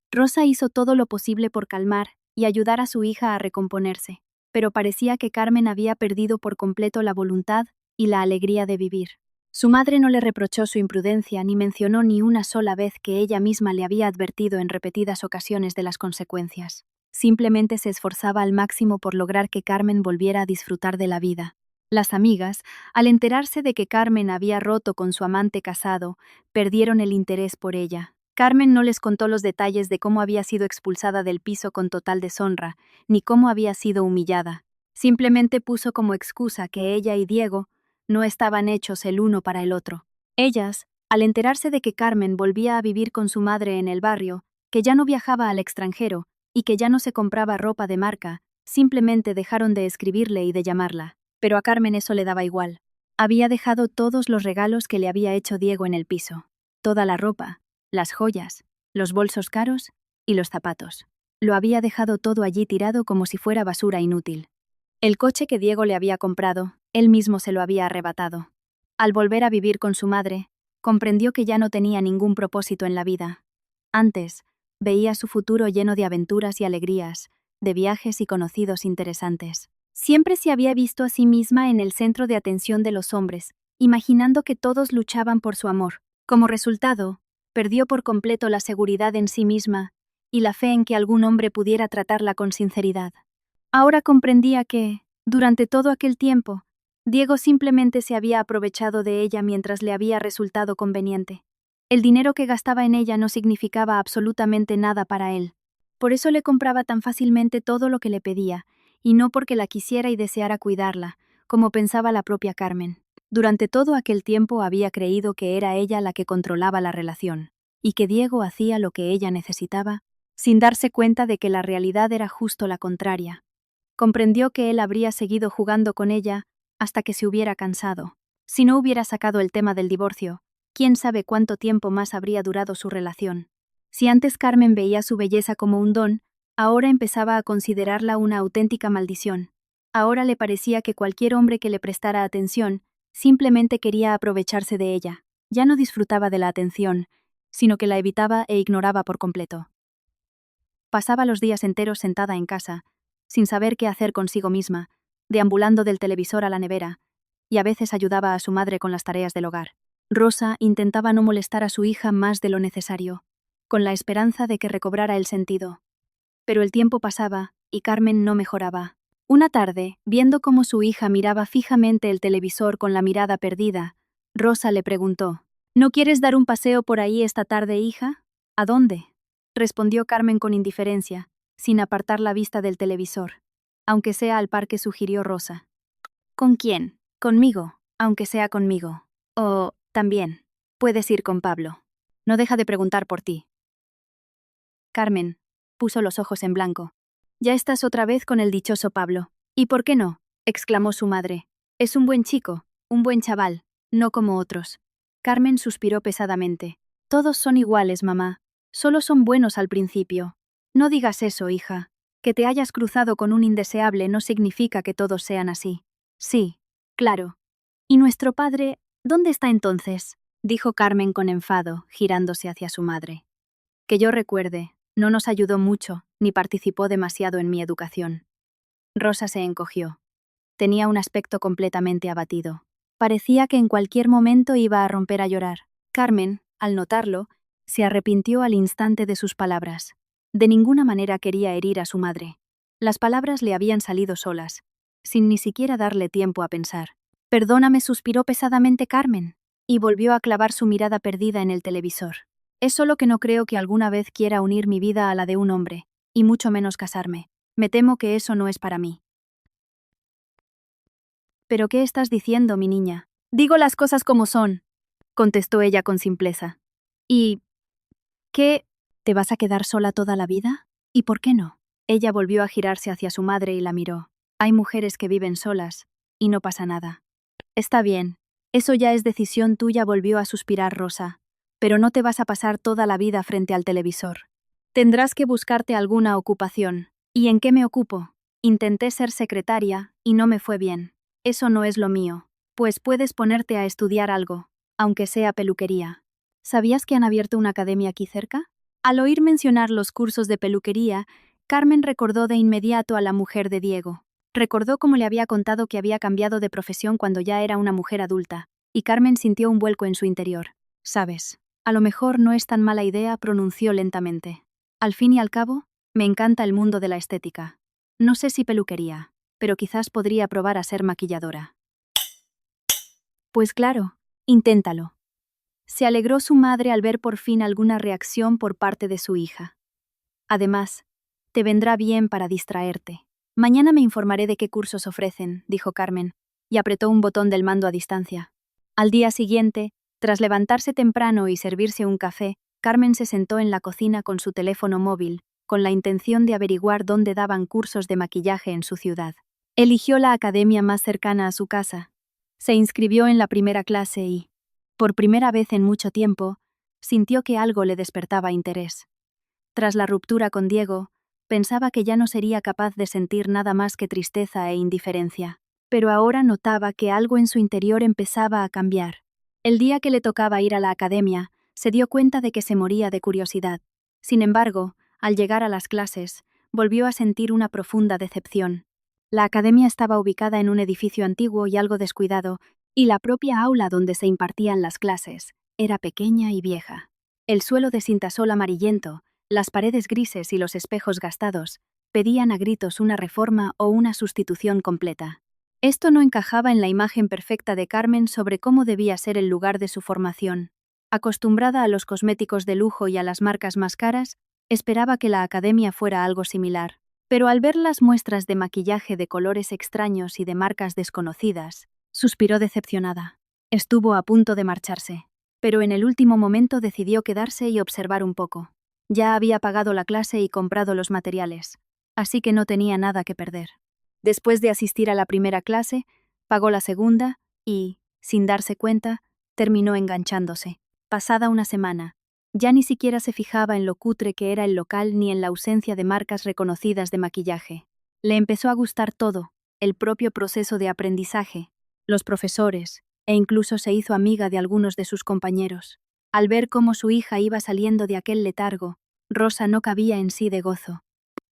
Rosa hizo todo lo posible por calmar y ayudar a su hija a recomponerse, pero parecía que Carmen había perdido por completo la voluntad y la alegría de vivir. Su madre no le reprochó su imprudencia ni mencionó ni una sola vez que ella misma le había advertido en repetidas ocasiones de las consecuencias. Simplemente se esforzaba al máximo por lograr que Carmen volviera a disfrutar de la vida. Las amigas, al enterarse de que Carmen había roto con su amante casado, perdieron el interés por ella. Carmen no les contó los detalles de cómo había sido expulsada del piso con total deshonra, ni cómo había sido humillada. Simplemente puso como excusa que ella y Diego no estaban hechos el uno para el otro. Ellas, al enterarse de que Carmen volvía a vivir con su madre en el barrio, que ya no viajaba al extranjero y que ya no se compraba ropa de marca, simplemente dejaron de escribirle y de llamarla. Pero a Carmen eso le daba igual. Había dejado todos los regalos que le había hecho Diego en el piso. Toda la ropa, las joyas, los bolsos caros y los zapatos. Lo había dejado todo allí tirado como si fuera basura inútil. El coche que Diego le había comprado, él mismo se lo había arrebatado. Al volver a vivir con su madre, comprendió que ya no tenía ningún propósito en la vida. Antes, veía su futuro lleno de aventuras y alegrías, de viajes y conocidos interesantes. Siempre se había visto a sí misma en el centro de atención de los hombres, imaginando que todos luchaban por su amor. Como resultado, perdió por completo la seguridad en sí misma y la fe en que algún hombre pudiera tratarla con sinceridad. Ahora comprendía que, durante todo aquel tiempo, Diego simplemente se había aprovechado de ella mientras le había resultado conveniente. El dinero que gastaba en ella no significaba absolutamente nada para él. Por eso le compraba tan fácilmente todo lo que le pedía, y no porque la quisiera y deseara cuidarla, como pensaba la propia Carmen. Durante todo aquel tiempo había creído que era ella la que controlaba la relación, y que Diego hacía lo que ella necesitaba, sin darse cuenta de que la realidad era justo la contraria. Comprendió que él habría seguido jugando con ella hasta que se hubiera cansado. Si no hubiera sacado el tema del divorcio, quién sabe cuánto tiempo más habría durado su relación. Si antes Carmen veía su belleza como un don, ahora empezaba a considerarla una auténtica maldición. Ahora le parecía que cualquier hombre que le prestara atención simplemente quería aprovecharse de ella. Ya no disfrutaba de la atención, sino que la evitaba e ignoraba por completo. Pasaba los días enteros sentada en casa, sin saber qué hacer consigo misma, deambulando del televisor a la nevera, y a veces ayudaba a su madre con las tareas del hogar. Rosa intentaba no molestar a su hija más de lo necesario, con la esperanza de que recobrara el sentido. Pero el tiempo pasaba, y Carmen no mejoraba. Una tarde, viendo cómo su hija miraba fijamente el televisor con la mirada perdida, Rosa le preguntó: ¿No quieres dar un paseo por ahí esta tarde, hija? ¿A dónde?, respondió Carmen con indiferencia, sin apartar la vista del televisor. Aunque sea al parque, sugirió Rosa. ¿Con quién? Conmigo, aunque sea conmigo. O, también, puedes ir con Pablo. No deja de preguntar por ti. Carmen puso los ojos en blanco. Ya estás otra vez con el dichoso Pablo. ¿Y por qué no?, exclamó su madre. Es un buen chico, un buen chaval, no como otros. Carmen suspiró pesadamente. Todos son iguales, mamá. Solo son buenos al principio. No digas eso, hija. Que te hayas cruzado con un indeseable no significa que todos sean así. Sí, claro. ¿Y nuestro padre, dónde está entonces?, dijo Carmen con enfado, girándose hacia su madre. Que yo recuerde, no nos ayudó mucho, ni participó demasiado en mi educación. Rosa se encogió. Tenía un aspecto completamente abatido. Parecía que en cualquier momento iba a romper a llorar. Carmen, al notarlo, se arrepintió al instante de sus palabras. De ninguna manera quería herir a su madre. Las palabras le habían salido solas, sin ni siquiera darle tiempo a pensar. Perdóname, suspiró pesadamente Carmen, y volvió a clavar su mirada perdida en el televisor. Es solo que no creo que alguna vez quiera unir mi vida a la de un hombre, y mucho menos casarme. Me temo que eso no es para mí. ¿Pero qué estás diciendo, mi niña? Digo las cosas como son, contestó ella con simpleza. ¿Y qué? ¿Te vas a quedar sola toda la vida? ¿Y por qué no? Ella volvió a girarse hacia su madre y la miró. Hay mujeres que viven solas, y no pasa nada. Está bien, eso ya es decisión tuya, volvió a suspirar Rosa. Pero no te vas a pasar toda la vida frente al televisor. Tendrás que buscarte alguna ocupación. ¿Y en qué me ocupo? Intenté ser secretaria, y no me fue bien. Eso no es lo mío. Pues puedes ponerte a estudiar algo, aunque sea peluquería. ¿Sabías que han abierto una academia aquí cerca? Al oír mencionar los cursos de peluquería, Carmen recordó de inmediato a la mujer de Diego. Recordó cómo le había contado que había cambiado de profesión cuando ya era una mujer adulta, y Carmen sintió un vuelco en su interior. ¿Sabes? A lo mejor no es tan mala idea, pronunció lentamente. Al fin y al cabo, me encanta el mundo de la estética. No sé si peluquería, pero quizás podría probar a ser maquilladora. Pues claro, inténtalo. Se alegró su madre al ver por fin alguna reacción por parte de su hija. Además, te vendrá bien para distraerte. Mañana me informaré de qué cursos ofrecen, dijo Carmen, y apretó un botón del mando a distancia. Al día siguiente, tras levantarse temprano y servirse un café, Carmen se sentó en la cocina con su teléfono móvil, con la intención de averiguar dónde daban cursos de maquillaje en su ciudad. Eligió la academia más cercana a su casa. Se inscribió en la primera clase y, por primera vez en mucho tiempo, sintió que algo le despertaba interés. Tras la ruptura con Diego, pensaba que ya no sería capaz de sentir nada más que tristeza e indiferencia. Pero ahora notaba que algo en su interior empezaba a cambiar. El día que le tocaba ir a la academia, se dio cuenta de que se moría de curiosidad. Sin embargo, al llegar a las clases, volvió a sentir una profunda decepción. La academia estaba ubicada en un edificio antiguo y algo descuidado, y la propia aula donde se impartían las clases era pequeña y vieja. El suelo de cintasol amarillento, las paredes grises y los espejos gastados pedían a gritos una reforma o una sustitución completa. Esto no encajaba en la imagen perfecta de Carmen sobre cómo debía ser el lugar de su formación. Acostumbrada a los cosméticos de lujo y a las marcas más caras, esperaba que la academia fuera algo similar. Pero al ver las muestras de maquillaje de colores extraños y de marcas desconocidas, Suspiró decepcionada. Estuvo a punto de marcharse, pero en el último momento decidió quedarse y observar un poco. Ya había pagado la clase y comprado los materiales, así que no tenía nada que perder. Después de asistir a la primera clase, pagó la segunda y, sin darse cuenta, terminó enganchándose. Pasada una semana, ya ni siquiera se fijaba en lo cutre que era el local ni en la ausencia de marcas reconocidas de maquillaje. Le empezó a gustar todo, el propio proceso de aprendizaje, los profesores, e incluso se hizo amiga de algunos de sus compañeros. Al ver cómo su hija iba saliendo de aquel letargo, Rosa no cabía en sí de gozo.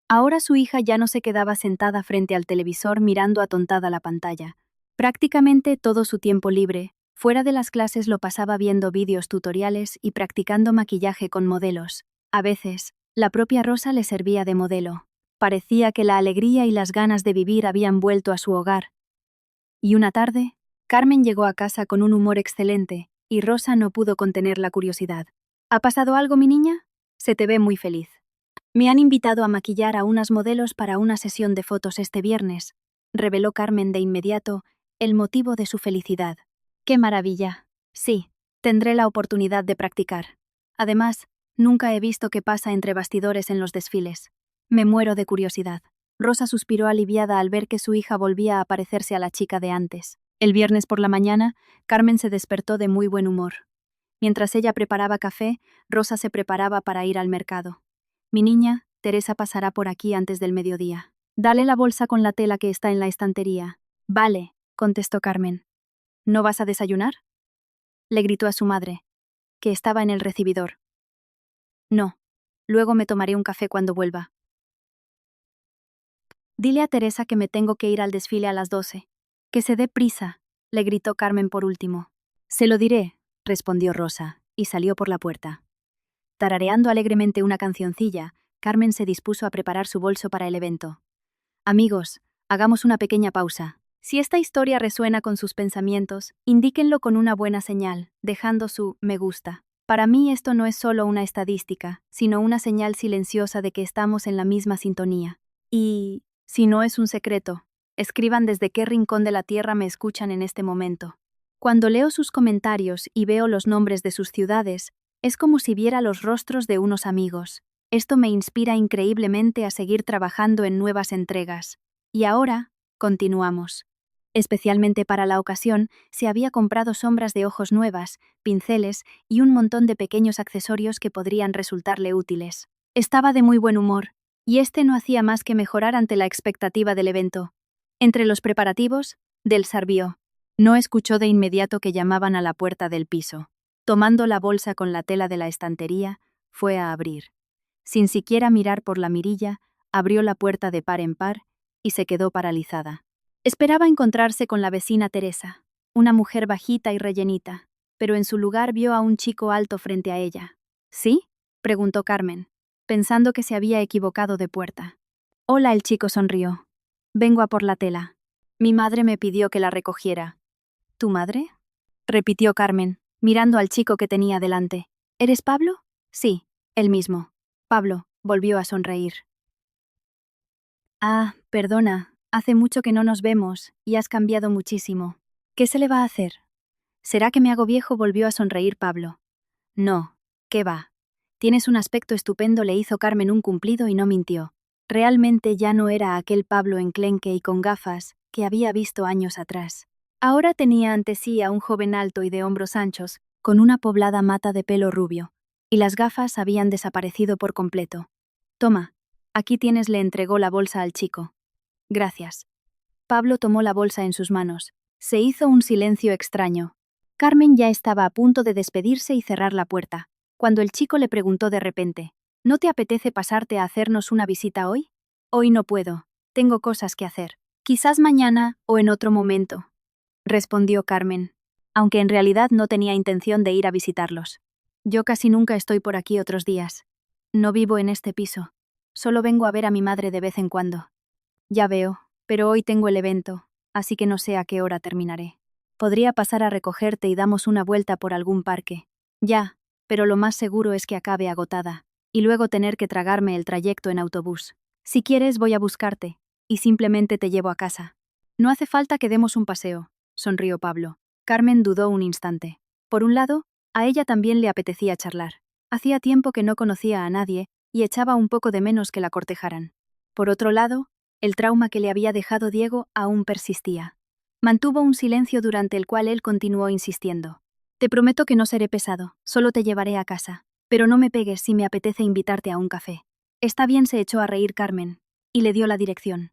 Ahora su hija ya no se quedaba sentada frente al televisor mirando atontada la pantalla. Prácticamente todo su tiempo libre, fuera de las clases, lo pasaba viendo vídeos tutoriales y practicando maquillaje con modelos. A veces, la propia Rosa le servía de modelo. Parecía que la alegría y las ganas de vivir habían vuelto a su hogar. Y una tarde, Carmen llegó a casa con un humor excelente, y Rosa no pudo contener la curiosidad. ¿Ha pasado algo, mi niña? Se te ve muy feliz. Me han invitado a maquillar a unas modelos para una sesión de fotos este viernes, reveló Carmen de inmediato el motivo de su felicidad. ¡Qué maravilla! Sí, tendré la oportunidad de practicar. Además, nunca he visto qué pasa entre bastidores en los desfiles. Me muero de curiosidad. Rosa suspiró aliviada al ver que su hija volvía a parecerse a la chica de antes. El viernes por la mañana, Carmen se despertó de muy buen humor. Mientras ella preparaba café, Rosa se preparaba para ir al mercado. Mi niña, Teresa pasará por aquí antes del mediodía. Dale la bolsa con la tela que está en la estantería. Vale, contestó Carmen. ¿No vas a desayunar? Le gritó a su madre, que estaba en el recibidor. No. Luego me tomaré un café cuando vuelva. Dile a Teresa que me tengo que ir al desfile a las 12. Que se dé prisa, le gritó Carmen por último. Se lo diré, respondió Rosa, y salió por la puerta. Tarareando alegremente una cancioncilla, Carmen se dispuso a preparar su bolso para el evento. Amigos, hagamos una pequeña pausa. Si esta historia resuena con sus pensamientos, indíquenlo con una buena señal, dejando su me gusta. Para mí esto no es solo una estadística, sino una señal silenciosa de que estamos en la misma sintonía. Y, si no es un secreto, escriban desde qué rincón de la tierra me escuchan en este momento. Cuando leo sus comentarios y veo los nombres de sus ciudades, es como si viera los rostros de unos amigos. Esto me inspira increíblemente a seguir trabajando en nuevas entregas. Y ahora, continuamos. Especialmente para la ocasión, se había comprado sombras de ojos nuevas, pinceles y un montón de pequeños accesorios que podrían resultarle útiles. Estaba de muy buen humor, y este no hacía más que mejorar ante la expectativa del evento. Entre los preparativos, Del Sarbió. No escuchó de inmediato que llamaban a la puerta del piso. Tomando la bolsa con la tela de la estantería, fue a abrir. Sin siquiera mirar por la mirilla, abrió la puerta de par en par y se quedó paralizada. Esperaba encontrarse con la vecina Teresa, una mujer bajita y rellenita, pero en su lugar vio a un chico alto frente a ella. ¿Sí?, preguntó Carmen, pensando que se había equivocado de puerta. Hola, el chico sonrió. Vengo a por la tela. Mi madre me pidió que la recogiera. ¿Tu madre?, repitió Carmen, mirando al chico que tenía delante. ¿Eres Pablo? Sí, él mismo. Pablo volvió a sonreír. Ah, perdona, hace mucho que no nos vemos, y has cambiado muchísimo. ¿Qué se le va a hacer? ¿Será que me hago viejo?, volvió a sonreír Pablo. No, ¿qué va? Tienes un aspecto estupendo, le hizo Carmen un cumplido y no mintió. Realmente ya no era aquel Pablo enclenque y con gafas que había visto años atrás. Ahora tenía ante sí a un joven alto y de hombros anchos, con una poblada mata de pelo rubio, y las gafas habían desaparecido por completo. Toma, aquí tienes, le entregó la bolsa al chico. Gracias. Pablo tomó la bolsa en sus manos. Se hizo un silencio extraño. Carmen ya estaba a punto de despedirse y cerrar la puerta, cuando el chico le preguntó de repente, ¿no te apetece pasarte a hacernos una visita hoy? Hoy no puedo, tengo cosas que hacer. Quizás mañana o en otro momento, respondió Carmen, aunque en realidad no tenía intención de ir a visitarlos. Yo casi nunca estoy por aquí otros días. No vivo en este piso. Solo vengo a ver a mi madre de vez en cuando. Ya veo, pero hoy tengo el evento, así que no sé a qué hora terminaré. Podría pasar a recogerte y damos una vuelta por algún parque. Ya, pero lo más seguro es que acabe agotada, y luego tener que tragarme el trayecto en autobús. Si quieres, voy a buscarte, y simplemente te llevo a casa. No hace falta que demos un paseo. sonrió Pablo. Carmen dudó un instante. Por un lado, a ella también le apetecía charlar. Hacía tiempo que no conocía a nadie y echaba un poco de menos que la cortejaran. Por otro lado, el trauma que le había dejado Diego aún persistía. Mantuvo un silencio durante el cual él continuó insistiendo. Te prometo que no seré pesado, solo te llevaré a casa. Pero no me pegues si me apetece invitarte a un café. Está bien, se echó a reír Carmen, y le dio la dirección.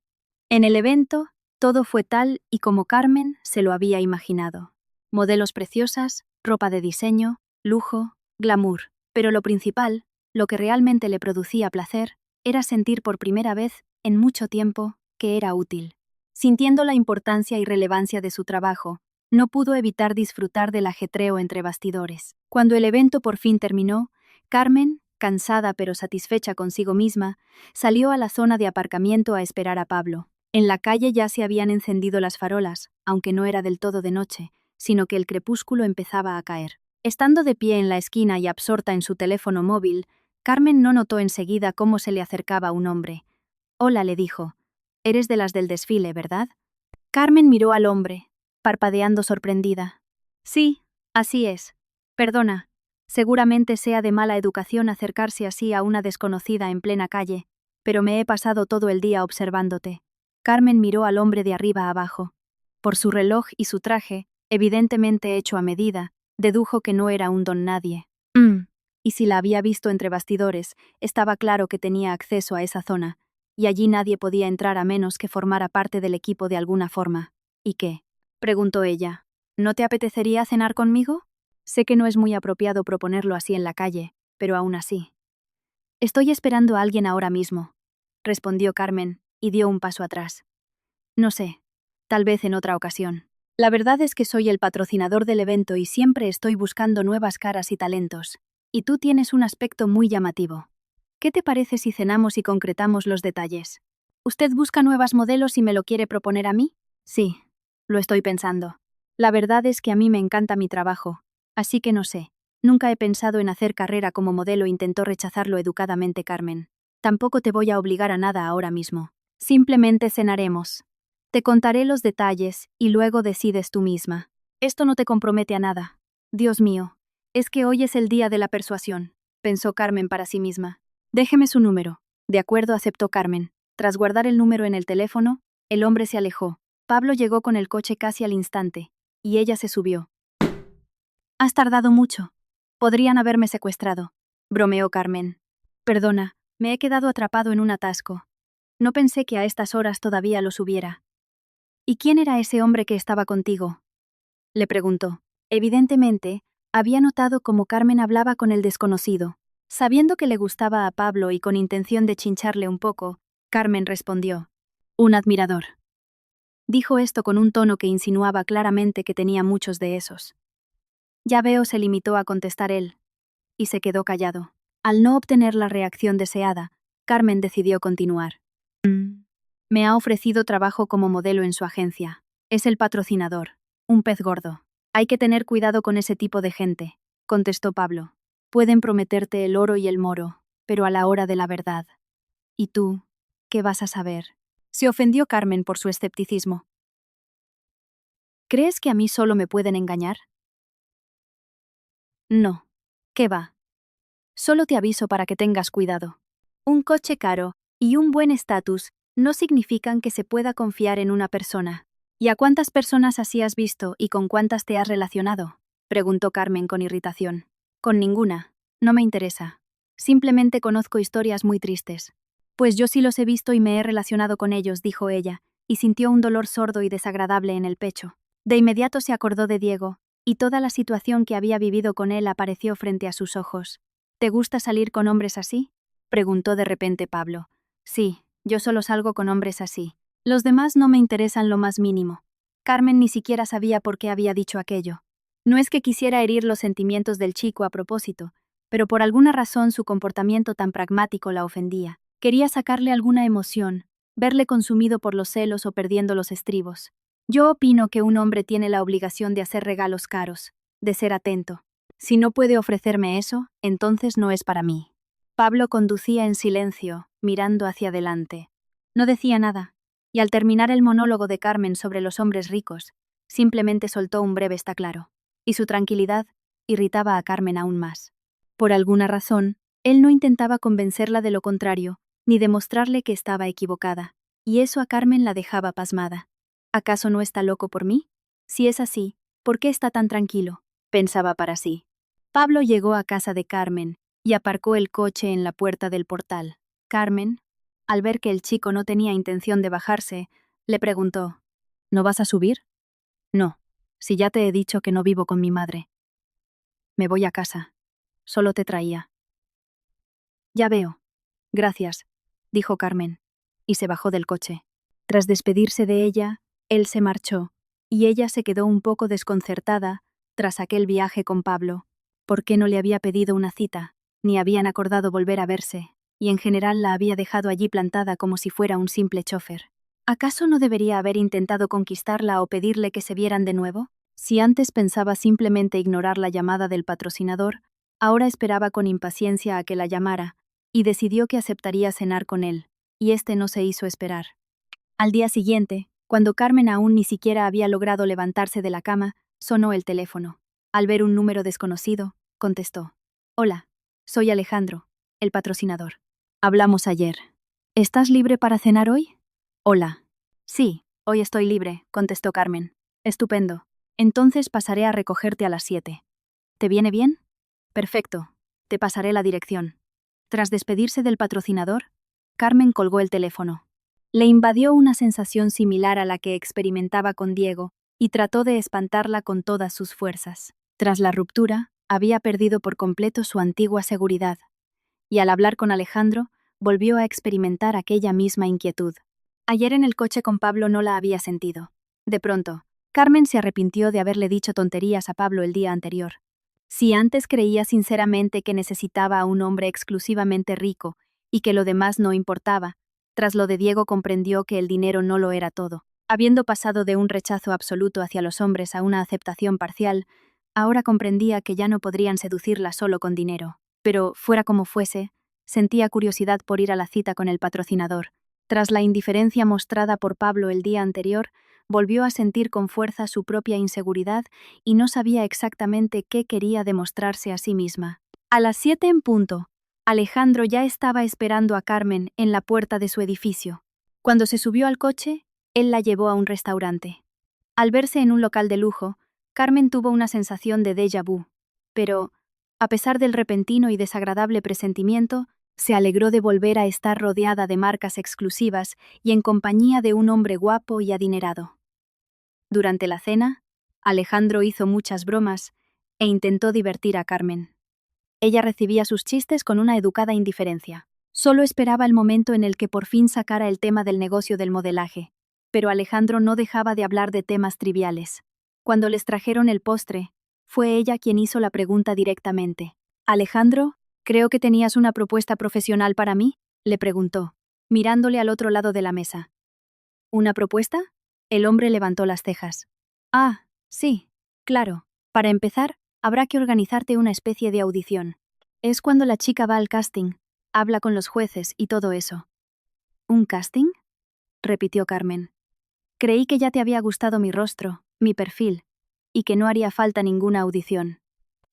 En el evento, todo fue tal y como Carmen se lo había imaginado. Modelos preciosas, ropa de diseño, lujo, glamour. Pero lo principal, lo que realmente le producía placer, era sentir por primera vez, en mucho tiempo, que era útil. Sintiendo la importancia y relevancia de su trabajo, no pudo evitar disfrutar del ajetreo entre bastidores. Cuando el evento por fin terminó, Carmen, cansada pero satisfecha consigo misma, salió a la zona de aparcamiento a esperar a Pablo. En la calle ya se habían encendido las farolas, aunque no era del todo de noche, sino que el crepúsculo empezaba a caer. Estando de pie en la esquina y absorta en su teléfono móvil, Carmen no notó enseguida cómo se le acercaba un hombre. «Hola», le dijo. «Eres de las del desfile, ¿verdad?» Carmen miró al hombre, parpadeando sorprendida. «Sí, así es. Perdona. Seguramente sea de mala educación acercarse así a una desconocida en plena calle, pero me he pasado todo el día observándote». Carmen miró al hombre de arriba a abajo. Por su reloj y su traje, evidentemente hecho a medida, dedujo que no era un don nadie. Y si la había visto entre bastidores, estaba claro que tenía acceso a esa zona, y allí nadie podía entrar a menos que formara parte del equipo de alguna forma. ¿Y qué?, preguntó ella. ¿No te apetecería cenar conmigo? Sé que no es muy apropiado proponerlo así en la calle, pero aún así. Estoy esperando a alguien ahora mismo, respondió Carmen, y dio un paso atrás. No sé, tal vez en otra ocasión. La verdad es que soy el patrocinador del evento y siempre estoy buscando nuevas caras y talentos. Y tú tienes un aspecto muy llamativo. ¿Qué te parece si cenamos y concretamos los detalles? ¿Usted busca nuevas modelos y me lo quiere proponer a mí? Sí, lo estoy pensando. La verdad es que a mí me encanta mi trabajo, así que no sé. Nunca he pensado en hacer carrera como modelo, intentó rechazarlo educadamente Carmen. Tampoco te voy a obligar a nada ahora mismo. Simplemente cenaremos. Te contaré los detalles y luego decides tú misma. Esto no te compromete a nada. Dios mío, es que hoy es el día de la persuasión, pensó Carmen para sí misma. Déjeme su número. De acuerdo, aceptó Carmen. Tras guardar el número en el teléfono, el hombre se alejó. Pablo llegó con el coche casi al instante, y ella se subió. Has tardado mucho. Podrían haberme secuestrado, bromeó Carmen. Perdona, me he quedado atrapado en un atasco. No pensé que a estas horas todavía los hubiera. ¿Y quién era ese hombre que estaba contigo?, le preguntó. Evidentemente, había notado cómo Carmen hablaba con el desconocido. Sabiendo que le gustaba a Pablo y con intención de chincharle un poco, Carmen respondió. Un admirador. Dijo esto con un tono que insinuaba claramente que tenía muchos de esos. Ya veo, se limitó a contestar él, y se quedó callado. Al no obtener la reacción deseada, Carmen decidió continuar. Me ha ofrecido trabajo como modelo en su agencia. Es el patrocinador. Un pez gordo. Hay que tener cuidado con ese tipo de gente, contestó Pablo. Pueden prometerte el oro y el moro, pero a la hora de la verdad. ¿Y tú? ¿Qué vas a saber? Se ofendió Carmen por su escepticismo. ¿Crees que a mí solo me pueden engañar? No. ¿Qué va? Solo te aviso para que tengas cuidado. Un coche caro y un buen estatus no significan que se pueda confiar en una persona. ¿Y a cuántas personas así has visto y con cuántas te has relacionado?, preguntó Carmen con irritación. Con ninguna. No me interesa. Simplemente conozco historias muy tristes. Pues yo sí los he visto y me he relacionado con ellos, dijo ella, y sintió un dolor sordo y desagradable en el pecho. De inmediato se acordó de Diego, y toda la situación que había vivido con él apareció frente a sus ojos. ¿Te gusta salir con hombres así?, preguntó de repente Pablo. Sí, yo solo salgo con hombres así. Los demás no me interesan lo más mínimo. Carmen ni siquiera sabía por qué había dicho aquello. No es que quisiera herir los sentimientos del chico a propósito, pero por alguna razón su comportamiento tan pragmático la ofendía. Quería sacarle alguna emoción, verle consumido por los celos o perdiendo los estribos. Yo opino que un hombre tiene la obligación de hacer regalos caros, de ser atento. Si no puede ofrecerme eso, entonces no es para mí. Pablo conducía en silencio, mirando hacia adelante. No decía nada, y al terminar el monólogo de Carmen sobre los hombres ricos, simplemente soltó un breve está claro. Y su tranquilidad irritaba a Carmen aún más. Por alguna razón, él no intentaba convencerla de lo contrario, ni demostrarle que estaba equivocada, y eso a Carmen la dejaba pasmada. ¿Acaso no está loco por mí? Si es así, ¿por qué está tan tranquilo?, pensaba para sí. Pablo llegó a casa de Carmen y aparcó el coche en la puerta del portal. Carmen, al ver que el chico no tenía intención de bajarse, le preguntó: ¿No vas a subir? No, si ya te he dicho que no vivo con mi madre. Me voy a casa. Solo te traía. Ya veo. Gracias, dijo Carmen, y se bajó del coche. Tras despedirse de ella, él se marchó, y ella se quedó un poco desconcertada tras aquel viaje con Pablo. ¿Por qué no le había pedido una cita? Ni habían acordado volver a verse, y en general la había dejado allí plantada como si fuera un simple chofer. ¿Acaso no debería haber intentado conquistarla o pedirle que se vieran de nuevo? Si antes pensaba simplemente ignorar la llamada del patrocinador, ahora esperaba con impaciencia a que la llamara, y decidió que aceptaría cenar con él, y este no se hizo esperar. Al día siguiente, cuando Carmen aún ni siquiera había logrado levantarse de la cama, sonó el teléfono. Al ver un número desconocido, contestó: «Hola, soy Alejandro, el patrocinador. Hablamos ayer. ¿Estás libre para cenar hoy?» «Hola. Sí, hoy estoy libre», contestó Carmen. «Estupendo. Entonces pasaré a recogerte a las 7. ¿Te viene bien?» «Perfecto. Te pasaré la dirección». Tras despedirse del patrocinador, Carmen colgó el teléfono. Le invadió una sensación similar a la que experimentaba con Diego, y trató de espantarla con todas sus fuerzas. Tras la ruptura, había perdido por completo su antigua seguridad, y al hablar con Alejandro, volvió a experimentar aquella misma inquietud. Ayer en el coche con Pablo no la había sentido. De pronto, Carmen se arrepintió de haberle dicho tonterías a Pablo el día anterior. Si antes creía sinceramente que necesitaba a un hombre exclusivamente rico y que lo demás no importaba, tras lo de Diego comprendió que el dinero no lo era todo. Habiendo pasado de un rechazo absoluto hacia los hombres a una aceptación parcial, ahora comprendía que ya no podrían seducirla solo con dinero. Pero, fuera como fuese, sentía curiosidad por ir a la cita con el patrocinador. Tras la indiferencia mostrada por Pablo el día anterior, volvió a sentir con fuerza su propia inseguridad y no sabía exactamente qué quería demostrarse a sí misma. A las 7 en punto, Alejandro ya estaba esperando a Carmen en la puerta de su edificio. Cuando se subió al coche, él la llevó a un restaurante. Al verse en un local de lujo, Carmen tuvo una sensación de déjà vu, pero, a pesar del repentino y desagradable presentimiento, se alegró de volver a estar rodeada de marcas exclusivas y en compañía de un hombre guapo y adinerado. Durante la cena, Alejandro hizo muchas bromas e intentó divertir a Carmen. Ella recibía sus chistes con una educada indiferencia. Solo esperaba el momento en el que por fin sacara el tema del negocio del modelaje, pero Alejandro no dejaba de hablar de temas triviales. Cuando les trajeron el postre, fue ella quien hizo la pregunta directamente. «Alejandro, creo que tenías una propuesta profesional para mí», le preguntó, mirándole al otro lado de la mesa. «¿Una propuesta?». El hombre levantó las cejas. «Ah, sí, claro. Para empezar, habrá que organizarte una especie de audición. Es cuando la chica va al casting, habla con los jueces y todo eso». «¿Un casting?», repitió Carmen. «Creí que ya te había gustado mi rostro, mi perfil, y que no haría falta ninguna audición».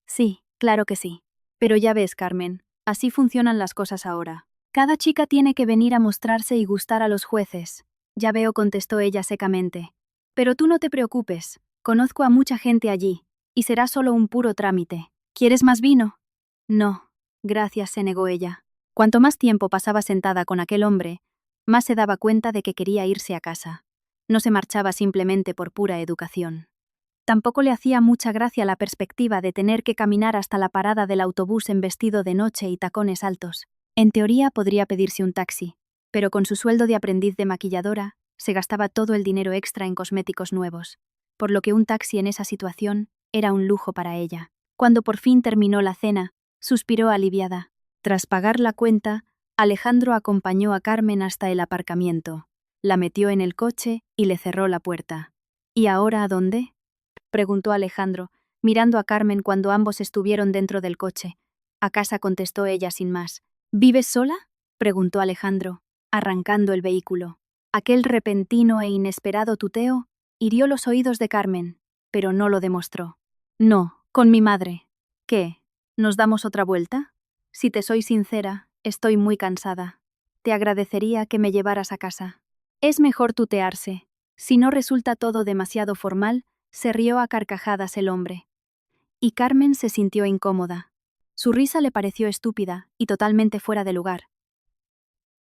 «Sí, claro que sí. Pero ya ves, Carmen, así funcionan las cosas ahora. Cada chica tiene que venir a mostrarse y gustar a los jueces». «Ya veo», contestó ella secamente. «Pero tú no te preocupes, conozco a mucha gente allí, y será solo un puro trámite. ¿Quieres más vino?». «No, gracias», se negó ella. Cuanto más tiempo pasaba sentada con aquel hombre, más se daba cuenta de que quería irse a casa. No se marchaba simplemente por pura educación. Tampoco le hacía mucha gracia la perspectiva de tener que caminar hasta la parada del autobús en vestido de noche y tacones altos. En teoría podría pedirse un taxi, pero con su sueldo de aprendiz de maquilladora, se gastaba todo el dinero extra en cosméticos nuevos, por lo que un taxi en esa situación era un lujo para ella. Cuando por fin terminó la cena, suspiró aliviada. Tras pagar la cuenta, Alejandro acompañó a Carmen hasta el aparcamiento, la metió en el coche y le cerró la puerta. «¿Y ahora a dónde?», preguntó Alejandro, mirando a Carmen cuando ambos estuvieron dentro del coche. «A casa», contestó ella sin más. «¿Vives sola?», preguntó Alejandro, arrancando el vehículo. Aquel repentino e inesperado tuteo Hirió los oídos de Carmen, pero no lo demostró. No, con mi madre. ¿Qué? ¿Nos damos otra vuelta? Si te soy sincera, estoy muy cansada. Te agradecería que me llevaras a casa. Es mejor tutearse. Si no resulta todo demasiado formal, se rió a carcajadas el hombre. Y Carmen se sintió incómoda. Su risa le pareció estúpida y totalmente fuera de lugar.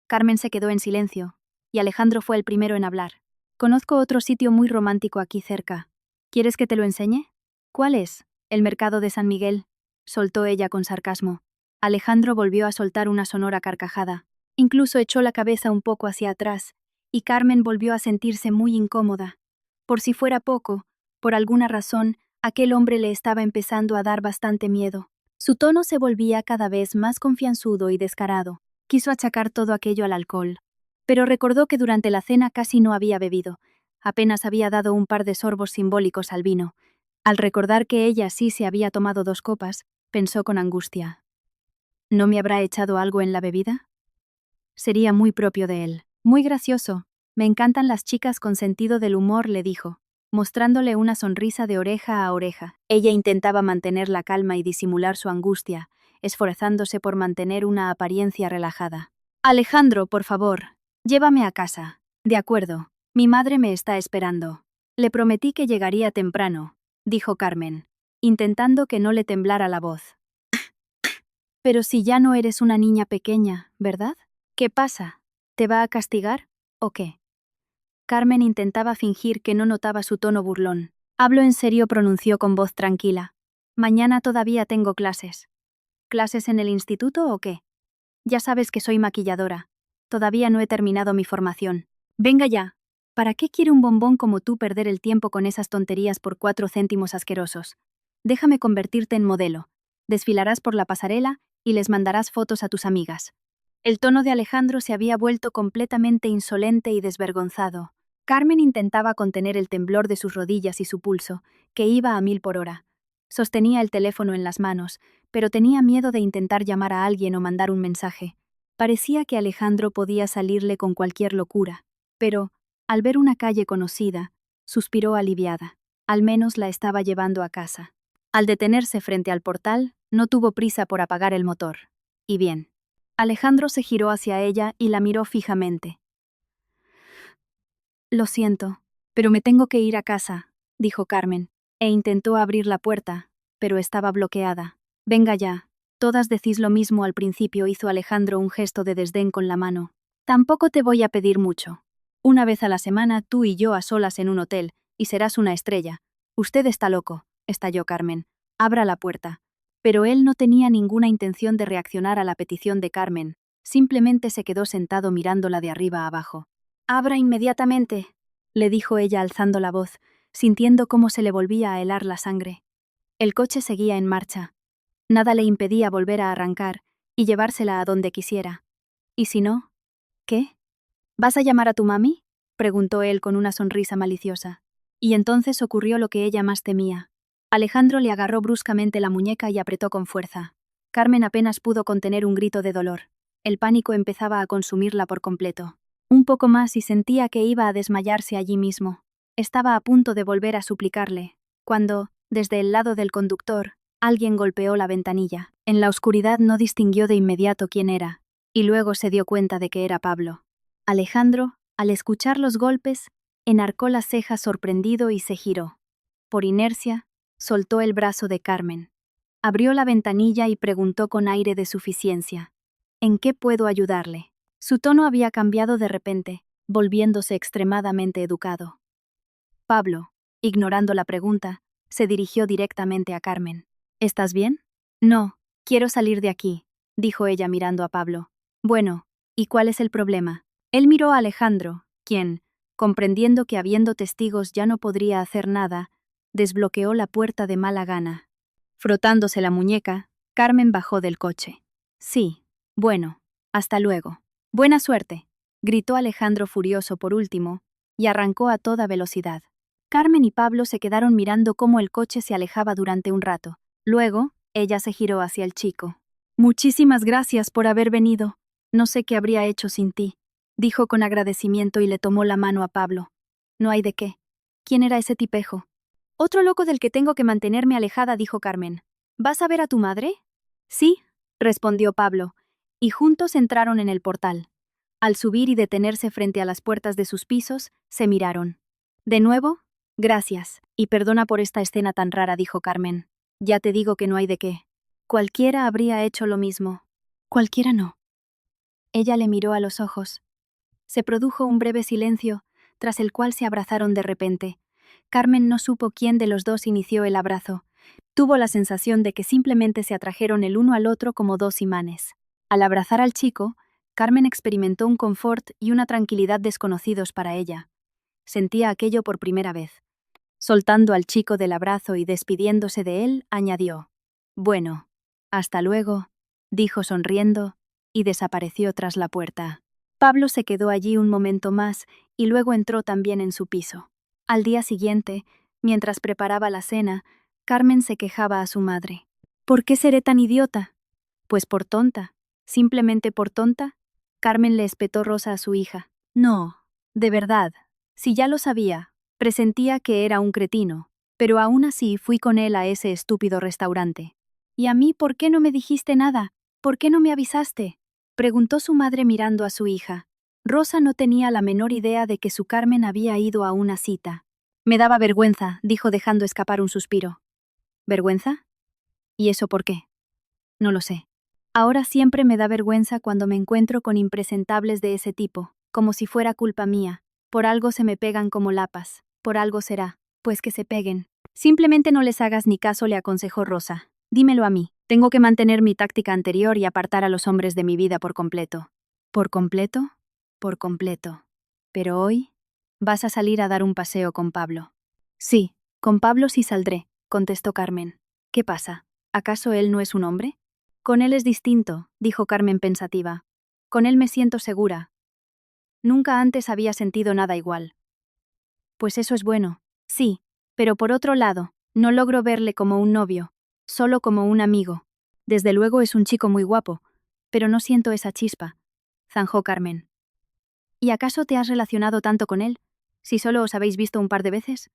Carmen se quedó en silencio, y Alejandro fue el primero en hablar. Conozco otro sitio muy romántico aquí cerca. ¿Quieres que te lo enseñe? ¿Cuál es? El mercado de San Miguel, soltó ella con sarcasmo. Alejandro volvió a soltar una sonora carcajada. Incluso echó la cabeza un poco hacia atrás, y Carmen volvió a sentirse muy incómoda. Por si fuera poco, por alguna razón, aquel hombre le estaba empezando a dar bastante miedo. Su tono se volvía cada vez más confianzudo y descarado. Quiso achacar todo aquello al alcohol. Pero recordó que durante la cena casi no había bebido. Apenas había dado un par de sorbos simbólicos al vino. Al recordar que ella sí se había tomado 2 copas, pensó con angustia. ¿No me habrá echado algo en la bebida? Sería muy propio de él. Muy gracioso. Me encantan las chicas con sentido del humor, le dijo, mostrándole una sonrisa de oreja a oreja. Ella intentaba mantener la calma y disimular su angustia, esforzándose por mantener una apariencia relajada. Alejandro, por favor, llévame a casa. De acuerdo, mi madre me está esperando. Le prometí que llegaría temprano, dijo Carmen, intentando que no le temblara la voz. Pero si ya no eres una niña pequeña, ¿verdad? ¿Qué pasa? ¿Te va a castigar? ¿O qué? Carmen intentaba fingir que no notaba su tono burlón. Hablo en serio, pronunció con voz tranquila. Mañana todavía tengo clases. ¿Clases en el instituto o qué? Ya sabes que soy maquilladora. Todavía no he terminado mi formación. Venga ya. ¿Para qué quiere un bombón como tú perder el tiempo con esas tonterías por 4 céntimos asquerosos? Déjame convertirte en modelo. Desfilarás por la pasarela y les mandarás fotos a tus amigas. El tono de Alejandro se había vuelto completamente insolente y desvergonzado. Carmen intentaba contener el temblor de sus rodillas y su pulso, que iba a 1000 por hora. Sostenía el teléfono en las manos, pero tenía miedo de intentar llamar a alguien o mandar un mensaje. Parecía que Alejandro podía salirle con cualquier locura, pero, al ver una calle conocida, suspiró aliviada. Al menos la estaba llevando a casa. Al detenerse frente al portal, no tuvo prisa por apagar el motor. Y bien. Alejandro se giró hacia ella y la miró fijamente. Lo siento, pero me tengo que ir a casa, dijo Carmen, e intentó abrir la puerta, pero estaba bloqueada. Venga ya. Todas decís lo mismo al principio, hizo Alejandro un gesto de desdén con la mano. Tampoco te voy a pedir mucho. Una vez a la semana tú y yo a solas en un hotel, y serás una estrella. Usted está loco, estalló Carmen. Abra la puerta. Pero él no tenía ninguna intención de reaccionar a la petición de Carmen, simplemente se quedó sentado mirándola de arriba a abajo. Abra inmediatamente, le dijo ella alzando la voz, sintiendo cómo se le volvía a helar la sangre. El coche seguía en marcha. Nada le impedía volver a arrancar y llevársela a donde quisiera. ¿Y si no? ¿Qué? ¿Vas a llamar a tu mami?, preguntó él con una sonrisa maliciosa. Y entonces ocurrió lo que ella más temía. Alejandro le agarró bruscamente la muñeca y apretó con fuerza. Carmen apenas pudo contener un grito de dolor. El pánico empezaba a consumirla por completo. Un poco más y sentía que iba a desmayarse allí mismo. Estaba a punto de volver a suplicarle, cuando, desde el lado del conductor, alguien golpeó la ventanilla. En la oscuridad no distinguió de inmediato quién era, y luego se dio cuenta de que era Pablo. Alejandro, al escuchar los golpes, enarcó las cejas sorprendido y se giró. Por inercia, soltó el brazo de Carmen. Abrió la ventanilla y preguntó con aire de suficiencia. ¿En qué puedo ayudarle? Su tono había cambiado de repente, volviéndose extremadamente educado. Pablo, ignorando la pregunta, se dirigió directamente a Carmen. ¿Estás bien? No, quiero salir de aquí, dijo ella mirando a Pablo. Bueno, ¿y cuál es el problema? Él miró a Alejandro, quien, comprendiendo que habiendo testigos ya no podría hacer nada, desbloqueó la puerta de mala gana. Frotándose la muñeca, Carmen bajó del coche. Sí, bueno, hasta luego. Buena suerte, gritó Alejandro furioso por último, y arrancó a toda velocidad. Carmen y Pablo se quedaron mirando cómo el coche se alejaba durante un rato. Luego, ella se giró hacia el chico. Muchísimas gracias por haber venido. No sé qué habría hecho sin ti, dijo con agradecimiento y le tomó la mano a Pablo. No hay de qué. ¿Quién era ese tipejo? Otro loco del que tengo que mantenerme alejada, dijo Carmen. ¿Vas a ver a tu madre? Sí, respondió Pablo, y juntos entraron en el portal. Al subir y detenerse frente a las puertas de sus pisos, se miraron. ¿De nuevo? Gracias, y perdona por esta escena tan rara, dijo Carmen. Ya te digo que no hay de qué. Cualquiera habría hecho lo mismo. Cualquiera no. Ella le miró a los ojos. Se produjo un breve silencio, tras el cual se abrazaron de repente. Carmen no supo quién de los dos inició el abrazo. Tuvo la sensación de que simplemente se atrajeron el uno al otro como dos imanes. Al abrazar al chico, Carmen experimentó un confort y una tranquilidad desconocidos para ella. Sentía aquello por primera vez. Soltando al chico del abrazo y despidiéndose de él, añadió: «Bueno, hasta luego», dijo sonriendo, y desapareció tras la puerta. Pablo se quedó allí un momento más y luego entró también en su piso. Al día siguiente, mientras preparaba la cena, Carmen se quejaba a su madre. «¿Por qué seré tan idiota?» «Pues por tonta. ¿Simplemente por tonta?», Carmen le espetó Rosa a su hija. «No, de verdad. Si ya lo sabía, presentía que era un cretino, pero aún así fui con él a ese estúpido restaurante». «¿Y a mí por qué no me dijiste nada? ¿Por qué no me avisaste?», preguntó su madre mirando a su hija. Rosa no tenía la menor idea de que su Carmen había ido a una cita. «Me daba vergüenza», dijo dejando escapar un suspiro. «¿Vergüenza? ¿Y eso por qué?». «No lo sé. Ahora siempre me da vergüenza cuando me encuentro con impresentables de ese tipo, como si fuera culpa mía. Por algo se me pegan como lapas, por algo será, pues que se peguen». «Simplemente no les hagas ni caso», le aconsejó Rosa. «Dímelo a mí. Tengo que mantener mi táctica anterior y apartar a los hombres de mi vida por completo». «¿Por completo?». «Por completo. Pero hoy vas a salir a dar un paseo con Pablo». «Sí, con Pablo sí saldré», contestó Carmen. «¿Qué pasa? ¿Acaso él no es un hombre?». «Con él es distinto», dijo Carmen pensativa. «Con él me siento segura. Nunca antes había sentido nada igual». «Pues eso es bueno». «Sí, pero por otro lado, no logro verle como un novio, solo como un amigo. Desde luego es un chico muy guapo, pero no siento esa chispa», zanjó Carmen. «¿Y acaso te has relacionado tanto con él, si solo os habéis visto un par de veces?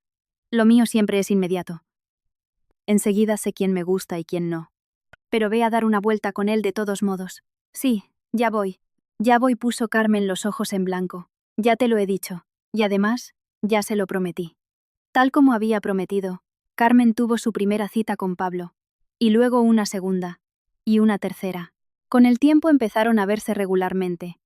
Lo mío siempre es inmediato. Enseguida sé quién me gusta y quién no. Pero ve a dar una vuelta con él de todos modos». «Sí, ya voy». «Ya voy», puso Carmen los ojos en blanco. «Ya te lo he dicho. Y además, ya se lo prometí». Tal como había prometido, Carmen tuvo su primera cita con Pablo, y luego una segunda, y una tercera. Con el tiempo empezaron a verse regularmente,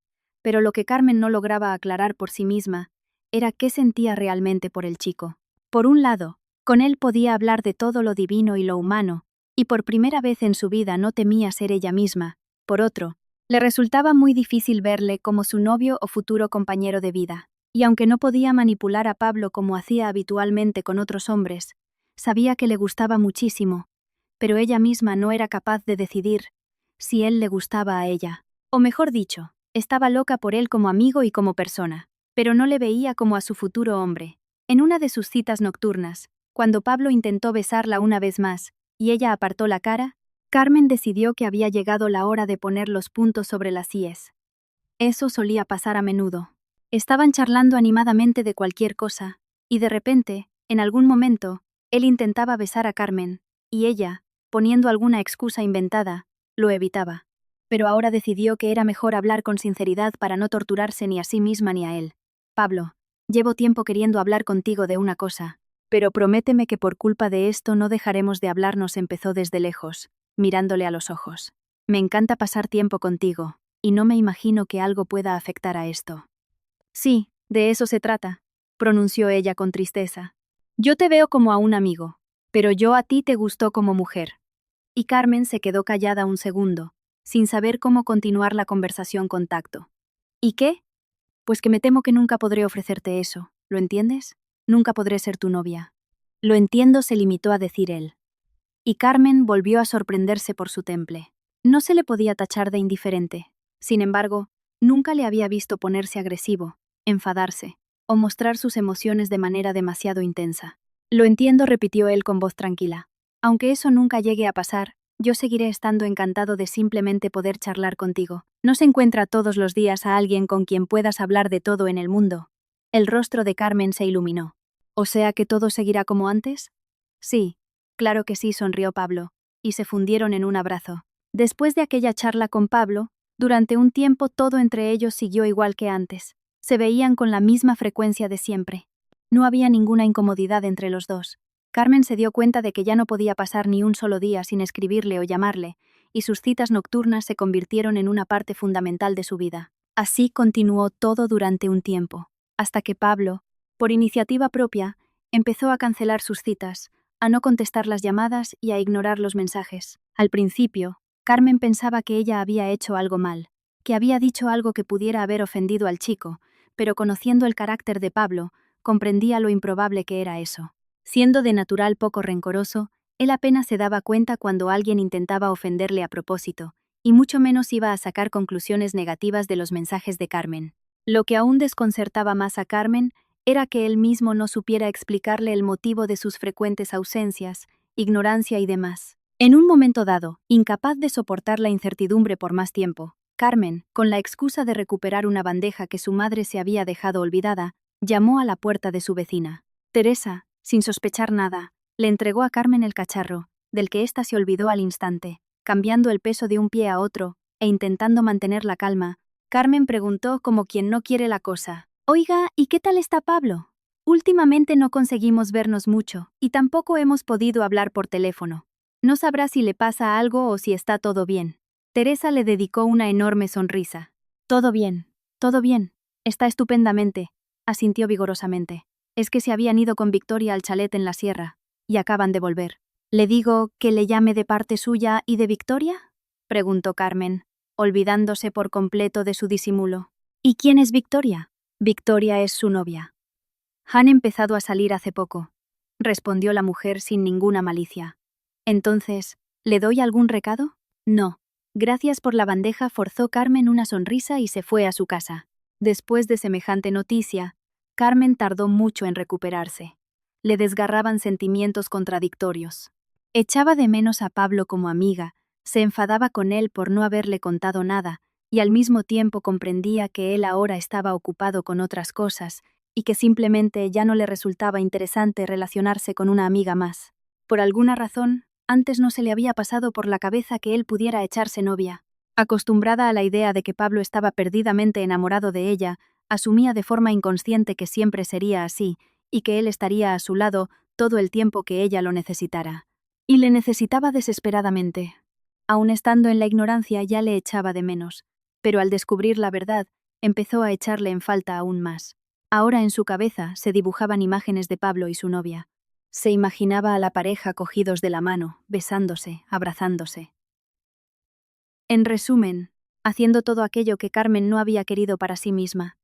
pero lo que Carmen no lograba aclarar por sí misma era qué sentía realmente por el chico. Por un lado, con él podía hablar de todo lo divino y lo humano, y por primera vez en su vida no temía ser ella misma. Por otro, le resultaba muy difícil verle como su novio o futuro compañero de vida. Y aunque no podía manipular a Pablo como hacía habitualmente con otros hombres, sabía que le gustaba muchísimo, pero ella misma no era capaz de decidir si él le gustaba a ella. O mejor dicho, estaba loca por él como amigo y como persona, pero no le veía como a su futuro hombre. En una de sus citas nocturnas, cuando Pablo intentó besarla una vez más, y ella apartó la cara, Carmen decidió que había llegado la hora de poner los puntos sobre las íes. Eso solía pasar a menudo. Estaban charlando animadamente de cualquier cosa, y de repente, en algún momento, él intentaba besar a Carmen, y ella, poniendo alguna excusa inventada, lo evitaba. Pero ahora decidió que era mejor hablar con sinceridad para no torturarse ni a sí misma ni a él. «Pablo, llevo tiempo queriendo hablar contigo de una cosa, pero prométeme que por culpa de esto no dejaremos de hablarnos», empezó desde lejos, mirándole a los ojos. «Me encanta pasar tiempo contigo, y no me imagino que algo pueda afectar a esto». «Sí, de eso se trata», pronunció ella con tristeza. «Yo te veo como a un amigo, pero yo a ti te gustó como mujer». Y Carmen se quedó callada un segundo, sin saber cómo continuar la conversación con tacto. «¿Y qué?». «Pues que me temo que nunca podré ofrecerte eso, ¿lo entiendes? Nunca podré ser tu novia». «Lo entiendo», se limitó a decir él. Y Carmen volvió a sorprenderse por su temple. No se le podía tachar de indiferente. Sin embargo, nunca le había visto ponerse agresivo, enfadarse, o mostrar sus emociones de manera demasiado intensa. «Lo entiendo», repitió él con voz tranquila. «Aunque eso nunca llegue a pasar, yo seguiré estando encantado de simplemente poder charlar contigo. No se encuentra todos los días a alguien con quien puedas hablar de todo en el mundo». El rostro de Carmen se iluminó. ¿O sea que todo seguirá como antes? Sí, claro que sí, sonrió Pablo, y se fundieron en un abrazo. Después de aquella charla con Pablo, durante un tiempo todo entre ellos siguió igual que antes. Se veían con la misma frecuencia de siempre. No había ninguna incomodidad entre los dos. Carmen se dio cuenta de que ya no podía pasar ni un solo día sin escribirle o llamarle, y sus citas nocturnas se convirtieron en una parte fundamental de su vida. Así continuó todo durante un tiempo, hasta que Pablo, por iniciativa propia, empezó a cancelar sus citas, a no contestar las llamadas y a ignorar los mensajes. Al principio, Carmen pensaba que ella había hecho algo mal, que había dicho algo que pudiera haber ofendido al chico, pero conociendo el carácter de Pablo, comprendía lo improbable que era eso. Siendo de natural poco rencoroso, él apenas se daba cuenta cuando alguien intentaba ofenderle a propósito, y mucho menos iba a sacar conclusiones negativas de los mensajes de Carmen. Lo que aún desconcertaba más a Carmen era que él mismo no supiera explicarle el motivo de sus frecuentes ausencias, ignorancia y demás. En un momento dado, incapaz de soportar la incertidumbre por más tiempo, Carmen, con la excusa de recuperar una bandeja que su madre se había dejado olvidada, llamó a la puerta de su vecina. Teresa, sin sospechar nada, le entregó a Carmen el cacharro, del que ésta se olvidó al instante. Cambiando el peso de un pie a otro, e intentando mantener la calma, Carmen preguntó como quien no quiere la cosa. «Oiga, ¿y qué tal está Pablo? Últimamente no conseguimos vernos mucho, y tampoco hemos podido hablar por teléfono. No sabrá si le pasa algo o si está todo bien». Teresa le dedicó una enorme sonrisa. Todo bien, está estupendamente», asintió vigorosamente. «Es que se habían ido con Victoria al chalet en la sierra, y acaban de volver». «¿Le digo que le llame de parte suya y de Victoria?», preguntó Carmen, olvidándose por completo de su disimulo. «¿Y quién es Victoria?». «Victoria es su novia. Han empezado a salir hace poco», respondió la mujer sin ninguna malicia. «Entonces, ¿le doy algún recado?». «No». Gracias por la bandeja, forzó Carmen una sonrisa y se fue a su casa. Después de semejante noticia, Carmen tardó mucho en recuperarse. Le desgarraban sentimientos contradictorios. Echaba de menos a Pablo como amiga, se enfadaba con él por no haberle contado nada, y al mismo tiempo comprendía que él ahora estaba ocupado con otras cosas, y que simplemente ya no le resultaba interesante relacionarse con una amiga más. Por alguna razón, antes no se le había pasado por la cabeza que él pudiera echarse novia. Acostumbrada a la idea de que Pablo estaba perdidamente enamorado de ella, asumía de forma inconsciente que siempre sería así, y que él estaría a su lado todo el tiempo que ella lo necesitara. Y le necesitaba desesperadamente. Aun estando en la ignorancia ya le echaba de menos, pero al descubrir la verdad, empezó a echarle en falta aún más. Ahora en su cabeza se dibujaban imágenes de Pablo y su novia. Se imaginaba a la pareja cogidos de la mano, besándose, abrazándose. En resumen, haciendo todo aquello que Carmen no había querido para sí misma.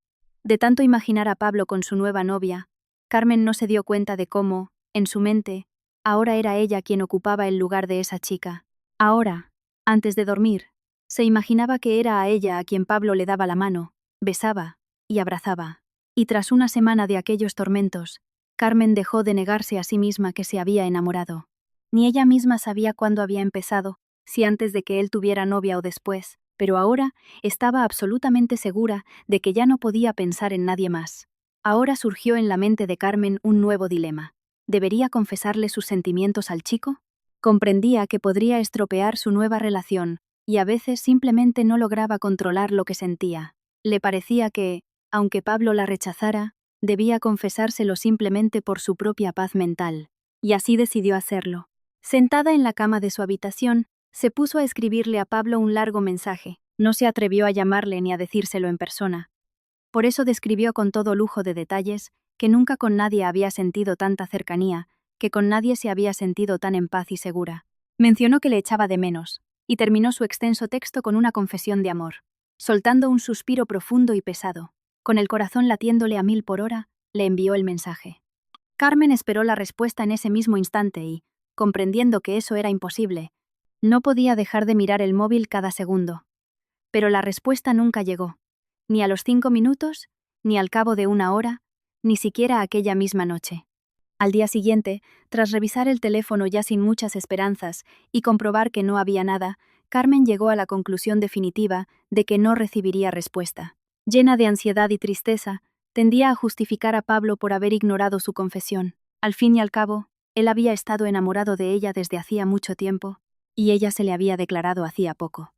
De tanto imaginar a Pablo con su nueva novia, Carmen no se dio cuenta de cómo, en su mente, ahora era ella quien ocupaba el lugar de esa chica. Ahora, antes de dormir, se imaginaba que era a ella a quien Pablo le daba la mano, besaba y abrazaba. Y tras una semana de aquellos tormentos, Carmen dejó de negarse a sí misma que se había enamorado. Ni ella misma sabía cuándo había empezado, si antes de que él tuviera novia o después, pero ahora estaba absolutamente segura de que ya no podía pensar en nadie más. Ahora surgió en la mente de Carmen un nuevo dilema. ¿Debería confesarle sus sentimientos al chico? Comprendía que podría estropear su nueva relación, y a veces simplemente no lograba controlar lo que sentía. Le parecía que, aunque Pablo la rechazara, debía confesárselo simplemente por su propia paz mental. Y así decidió hacerlo. Sentada en la cama de su habitación, se puso a escribirle a Pablo un largo mensaje. No se atrevió a llamarle ni a decírselo en persona. Por eso describió con todo lujo de detalles que nunca con nadie había sentido tanta cercanía, que con nadie se había sentido tan en paz y segura. Mencionó que le echaba de menos, y terminó su extenso texto con una confesión de amor. Soltando un suspiro profundo y pesado, con el corazón latiéndole a 1000 por hora, le envió el mensaje. Carmen esperó la respuesta en ese mismo instante y, comprendiendo que eso era imposible, no podía dejar de mirar el móvil cada segundo. Pero la respuesta nunca llegó, ni a los 5 minutos, ni al cabo de una hora, ni siquiera aquella misma noche. Al día siguiente, tras revisar el teléfono ya sin muchas esperanzas y comprobar que no había nada, Carmen llegó a la conclusión definitiva de que no recibiría respuesta. Llena de ansiedad y tristeza, Tendía a justificar a Pablo por haber ignorado su confesión. Al fin y al cabo, él había estado enamorado de ella desde hacía mucho tiempo, y ella se le había declarado hacía poco.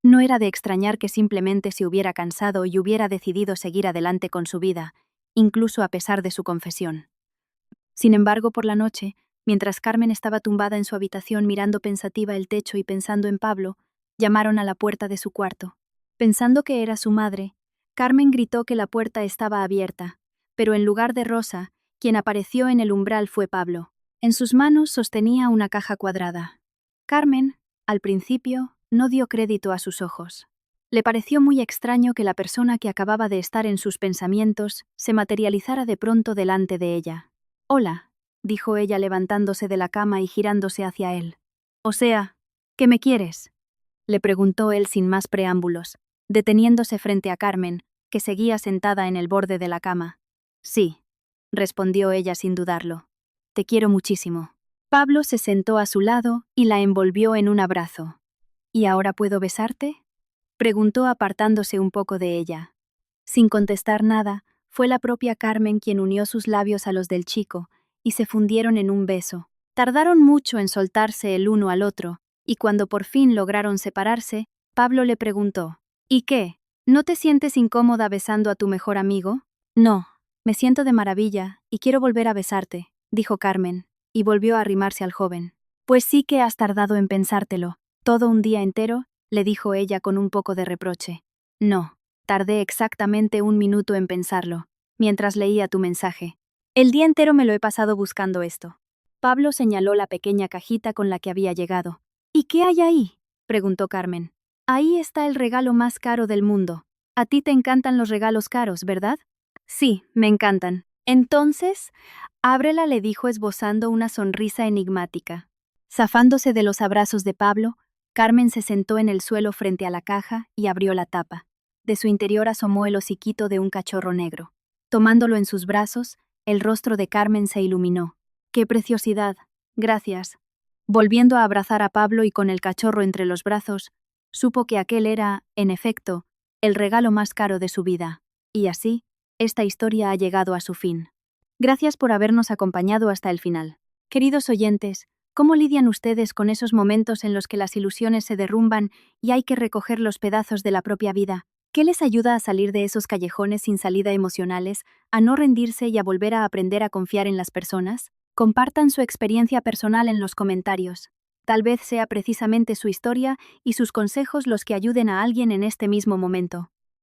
No era de extrañar que simplemente se hubiera cansado y hubiera decidido seguir adelante con su vida, incluso a pesar de su confesión. Sin embargo, por la noche, mientras Carmen estaba tumbada en su habitación mirando pensativa el techo y pensando en Pablo, llamaron a la puerta de su cuarto. Pensando que era su madre, Carmen gritó que la puerta estaba abierta, pero en lugar de Rosa, quien apareció en el umbral fue Pablo. En sus manos sostenía una caja cuadrada. Carmen, al principio, no dio crédito a sus ojos. Le pareció muy extraño que la persona que acababa de estar en sus pensamientos se materializara de pronto delante de ella. «Hola», dijo ella levantándose de la cama y girándose hacia él. «O sea, ¿qué me quieres?», le preguntó él sin más preámbulos, deteniéndose frente a Carmen, que seguía sentada en el borde de la cama. «Sí», respondió ella sin dudarlo. «Te quiero muchísimo». Pablo se sentó a su lado y la envolvió en un abrazo. «¿Y ahora puedo besarte?», preguntó apartándose un poco de ella. Sin contestar nada, fue la propia Carmen quien unió sus labios a los del chico, y se fundieron en un beso. Tardaron mucho en soltarse el uno al otro, y cuando por fin lograron separarse, Pablo le preguntó: «¿Y qué? ¿No te sientes incómoda besando a tu mejor amigo?». «No, me siento de maravilla, y quiero volver a besarte», dijo Carmen, y volvió a arrimarse al joven. «Pues sí que has tardado en pensártelo, todo un día entero», le dijo ella con un poco de reproche. «No, tardé exactamente 1 minuto en pensarlo, mientras leía tu mensaje. El día entero me lo he pasado buscando esto». Pablo señaló la pequeña cajita con la que había llegado. «¿Y qué hay ahí?», preguntó Carmen. «Ahí está el regalo más caro del mundo. A ti te encantan los regalos caros, ¿verdad?». «Sí, me encantan». «Entonces, ábrela», le dijo esbozando una sonrisa enigmática. Zafándose de los abrazos de Pablo, Carmen se sentó en el suelo frente a la caja y abrió la tapa. De su interior asomó el hociquito de un cachorro negro. Tomándolo en sus brazos, el rostro de Carmen se iluminó. «¡Qué preciosidad! Gracias». Volviendo a abrazar a Pablo y con el cachorro entre los brazos, supo que aquel era, en efecto, el regalo más caro de su vida. Y así, esta historia ha llegado a su fin. Gracias por habernos acompañado hasta el final. Queridos oyentes, ¿cómo lidian ustedes con esos momentos en los que las ilusiones se derrumban y hay que recoger los pedazos de la propia vida? ¿Qué les ayuda a salir de esos callejones sin salida emocionales, a no rendirse y a volver a aprender a confiar en las personas? Compartan su experiencia personal en los comentarios. Tal vez sea precisamente su historia y sus consejos los que ayuden a alguien en este mismo momento.